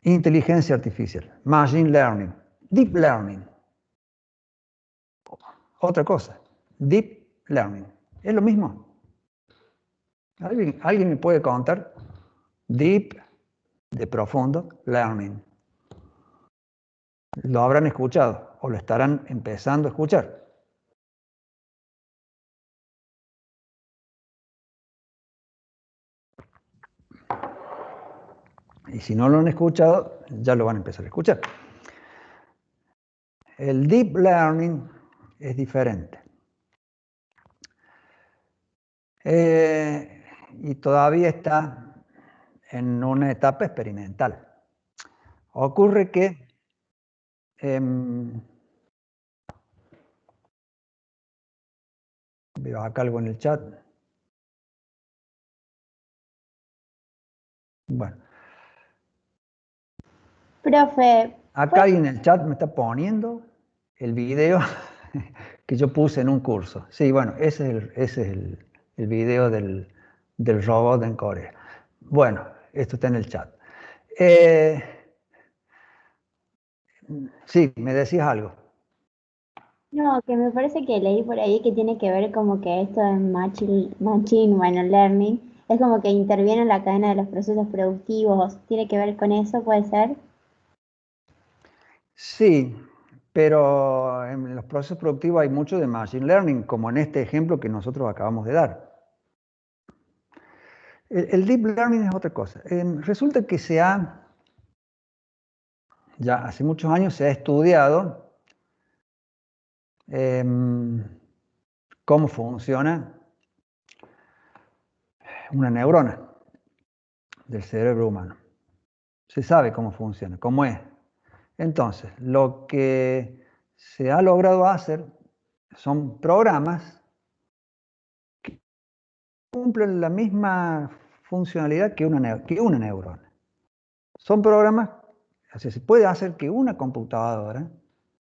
Inteligencia artificial, machine learning, deep learning. Otra cosa, deep learning. ¿Es lo mismo? ¿Alguien me puede contar? Deep, de profundo, learning. Lo habrán escuchado o lo estarán empezando a escuchar. Y si no lo han escuchado, ya lo van a empezar a escuchar. El deep learning es diferente. Y todavía está en una etapa experimental. Ocurre que veo acá algo en el chat. Bueno. Profe. Acá alguien en el chat me está poniendo el video que yo puse en un curso. Sí, bueno, ese es el video del robot en Corea. Bueno, esto está en el chat. Sí, me decías algo. No, que me parece que leí por ahí que tiene que ver como que esto de machine learning es como que interviene en la cadena de los procesos productivos. ¿Tiene que ver con eso, puede ser? Sí, pero en los procesos productivos hay mucho de machine learning, como en este ejemplo que nosotros acabamos de dar. El deep learning es otra cosa. Resulta que ya hace muchos años se ha estudiado cómo funciona una neurona del cerebro humano. Se sabe cómo funciona, cómo es. Entonces, lo que se ha logrado hacer son programas que cumplen la misma funcionalidad que una neurona. Son programas, o sea, se puede hacer que una computadora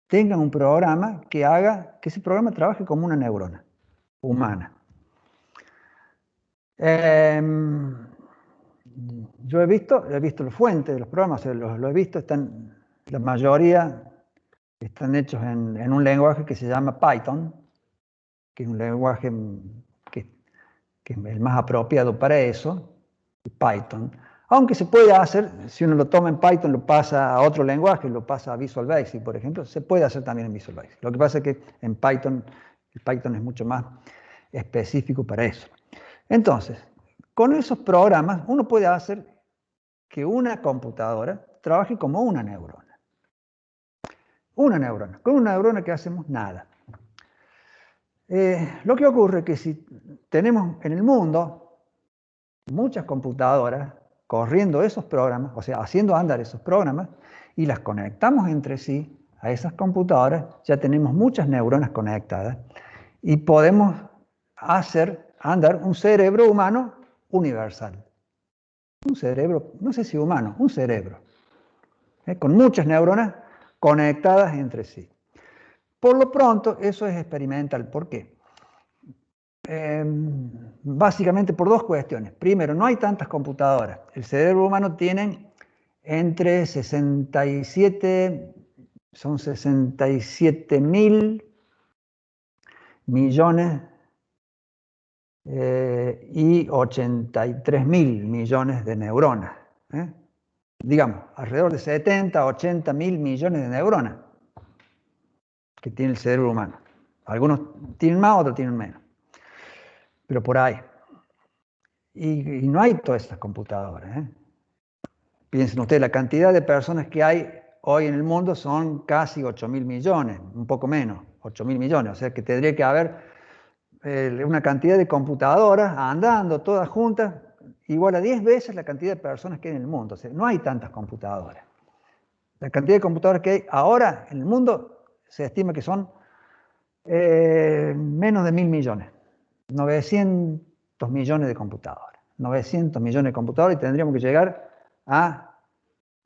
tenga un programa que haga que ese programa trabaje como una neurona humana. Yo he visto las fuentes de los programas, lo he visto, la mayoría están hechos en un lenguaje que se llama Python, que es un lenguaje que es el más apropiado para eso, Python. Aunque se puede hacer, si uno lo toma en Python, lo pasa a otro lenguaje, lo pasa a Visual Basic, por ejemplo, se puede hacer también en Visual Basic. Lo que pasa es que en Python, el Python es mucho más específico para eso. Entonces, con esos programas, uno puede hacer que una computadora trabaje como una neurona. Una neurona. Con una neurona que hacemos nada. Lo que ocurre es que si tenemos en el mundo muchas computadoras corriendo esos programas, o sea, haciendo andar esos programas, y las conectamos entre sí a esas computadoras, ya tenemos muchas neuronas conectadas y podemos hacer andar un cerebro humano universal. Un cerebro, no sé si humano, un cerebro, con muchas neuronas conectadas entre sí. Por lo pronto, eso es experimental. ¿Por qué? Básicamente por dos cuestiones. Primero, no hay tantas computadoras. El cerebro humano tiene entre 67, son 67.000 millones y 83.000 millones de neuronas. Digamos, alrededor de 70, 80.000 millones de neuronas que tiene el cerebro humano. Algunos tienen más, otros tienen menos. Pero por ahí. Y no hay todas estas computadoras. Piensen ustedes, la cantidad de personas que hay hoy en el mundo son casi 8.000 millones, un poco menos, 8.000 millones. O sea que tendría que haber una cantidad de computadoras andando todas juntas, igual a 10 veces la cantidad de personas que hay en el mundo. O sea, no hay tantas computadoras. La cantidad de computadoras que hay ahora en el mundo se estima que son menos de 1.000 millones. 900 millones de computadoras. 900 millones de computadoras y tendríamos que llegar a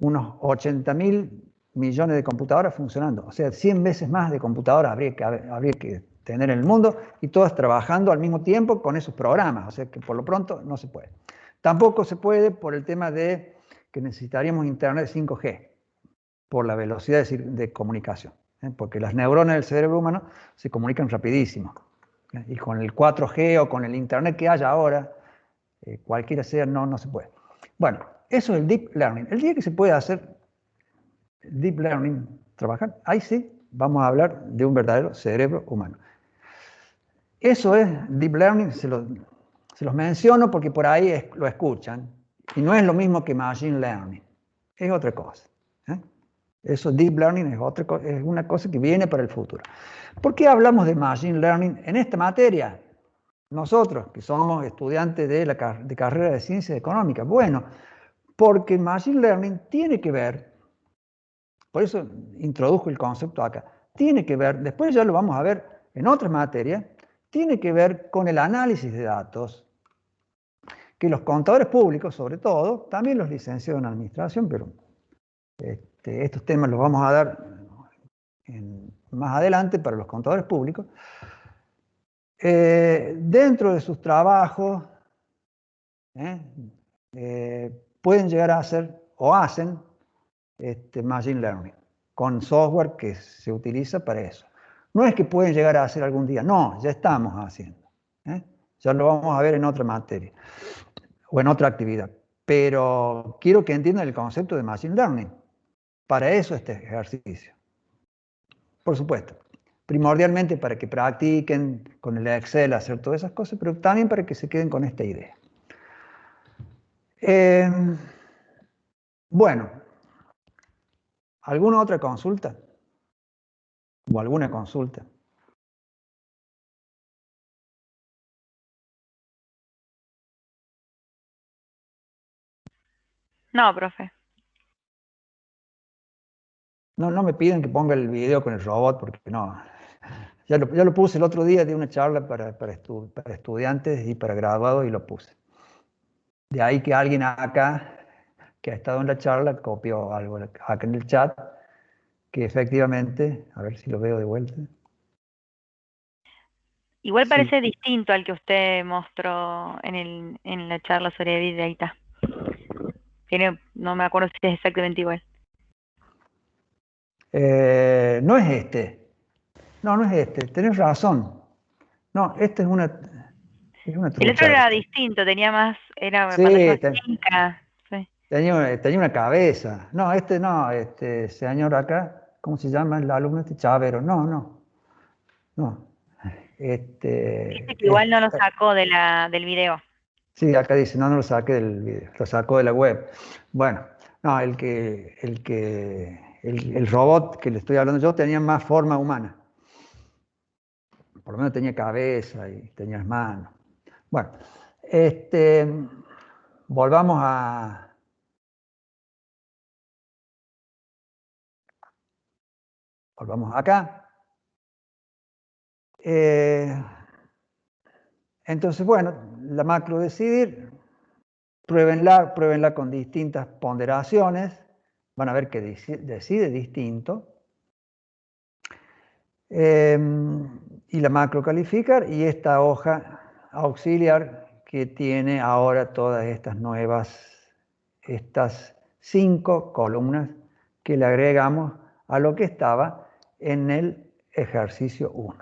unos 80.000 millones de computadoras funcionando. O sea, 100 veces más de computadoras habría que tener en el mundo y todas trabajando al mismo tiempo con esos programas. O sea que por lo pronto no se puede. Tampoco se puede por el tema de que necesitaríamos Internet 5G por la velocidad de comunicación. Porque las neuronas del cerebro humano se comunican rapidísimo. Y con el 4G o con el Internet que haya ahora, cualquiera sea, no se puede. Bueno, eso es el Deep Learning. El día que se puede hacer Deep Learning, trabajar, ahí sí vamos a hablar de un verdadero cerebro humano. Eso es Deep Learning, se los menciono porque por ahí lo escuchan. Y no es lo mismo que Machine Learning, es otra cosa. Eso, Deep Learning, es una cosa que viene para el futuro. ¿Por qué hablamos de Machine Learning en esta materia? Nosotros, que somos estudiantes de carrera de Ciencias Económicas. Bueno, porque Machine Learning tiene que ver, por eso introdujo el concepto acá, tiene que ver, después ya lo vamos a ver en otras materias, tiene que ver con el análisis de datos, que los contadores públicos, sobre todo, también los licenciados en administración, pero estos temas los vamos a dar más adelante para los contadores públicos, dentro de sus trabajos pueden llegar a hacer o hacen Machine Learning con software que se utiliza para eso. No es que pueden llegar a hacer algún día, no, ya estamos haciendo. Ya lo vamos a ver en otra materia o en otra actividad. Pero quiero que entiendan el concepto de Machine Learning. Para eso este ejercicio. Por supuesto, primordialmente para que practiquen con el Excel, hacer todas esas cosas, pero también para que se queden con esta idea. Bueno, ¿alguna otra consulta? ¿O alguna consulta? No, profe. No me piden que ponga el video con el robot, porque no. Ya lo puse el otro día de una charla para estudiantes y para graduados y lo puse. De ahí que alguien acá, que ha estado en la charla, copió algo acá en el chat, que efectivamente, a ver si lo veo de vuelta. Igual Sí. parece distinto al que usted mostró en la charla sobre Big Data. No me acuerdo si es exactamente igual. No es este. No es este. Tenés razón. No, este es una El otro trucha. era distinto, era Sí, pantalla más chica. Sí. tenía una cabeza. No, este señor acá, ¿cómo se llama el alumno este? Chavero. No. Dice que igual no lo sacó del video. Sí, acá dice, no lo saqué del video, lo sacó de la web. Bueno, no, el robot que le estoy hablando yo tenía más forma humana. Por lo menos tenía cabeza y tenía manos. Bueno, volvamos acá. Entonces, bueno, la macro decidir, pruébenla con distintas ponderaciones, van a ver que decide distinto. Y la macro calificar y esta hoja auxiliar que tiene ahora todas estas 5 columnas que le agregamos a lo que estaba en el ejercicio 1.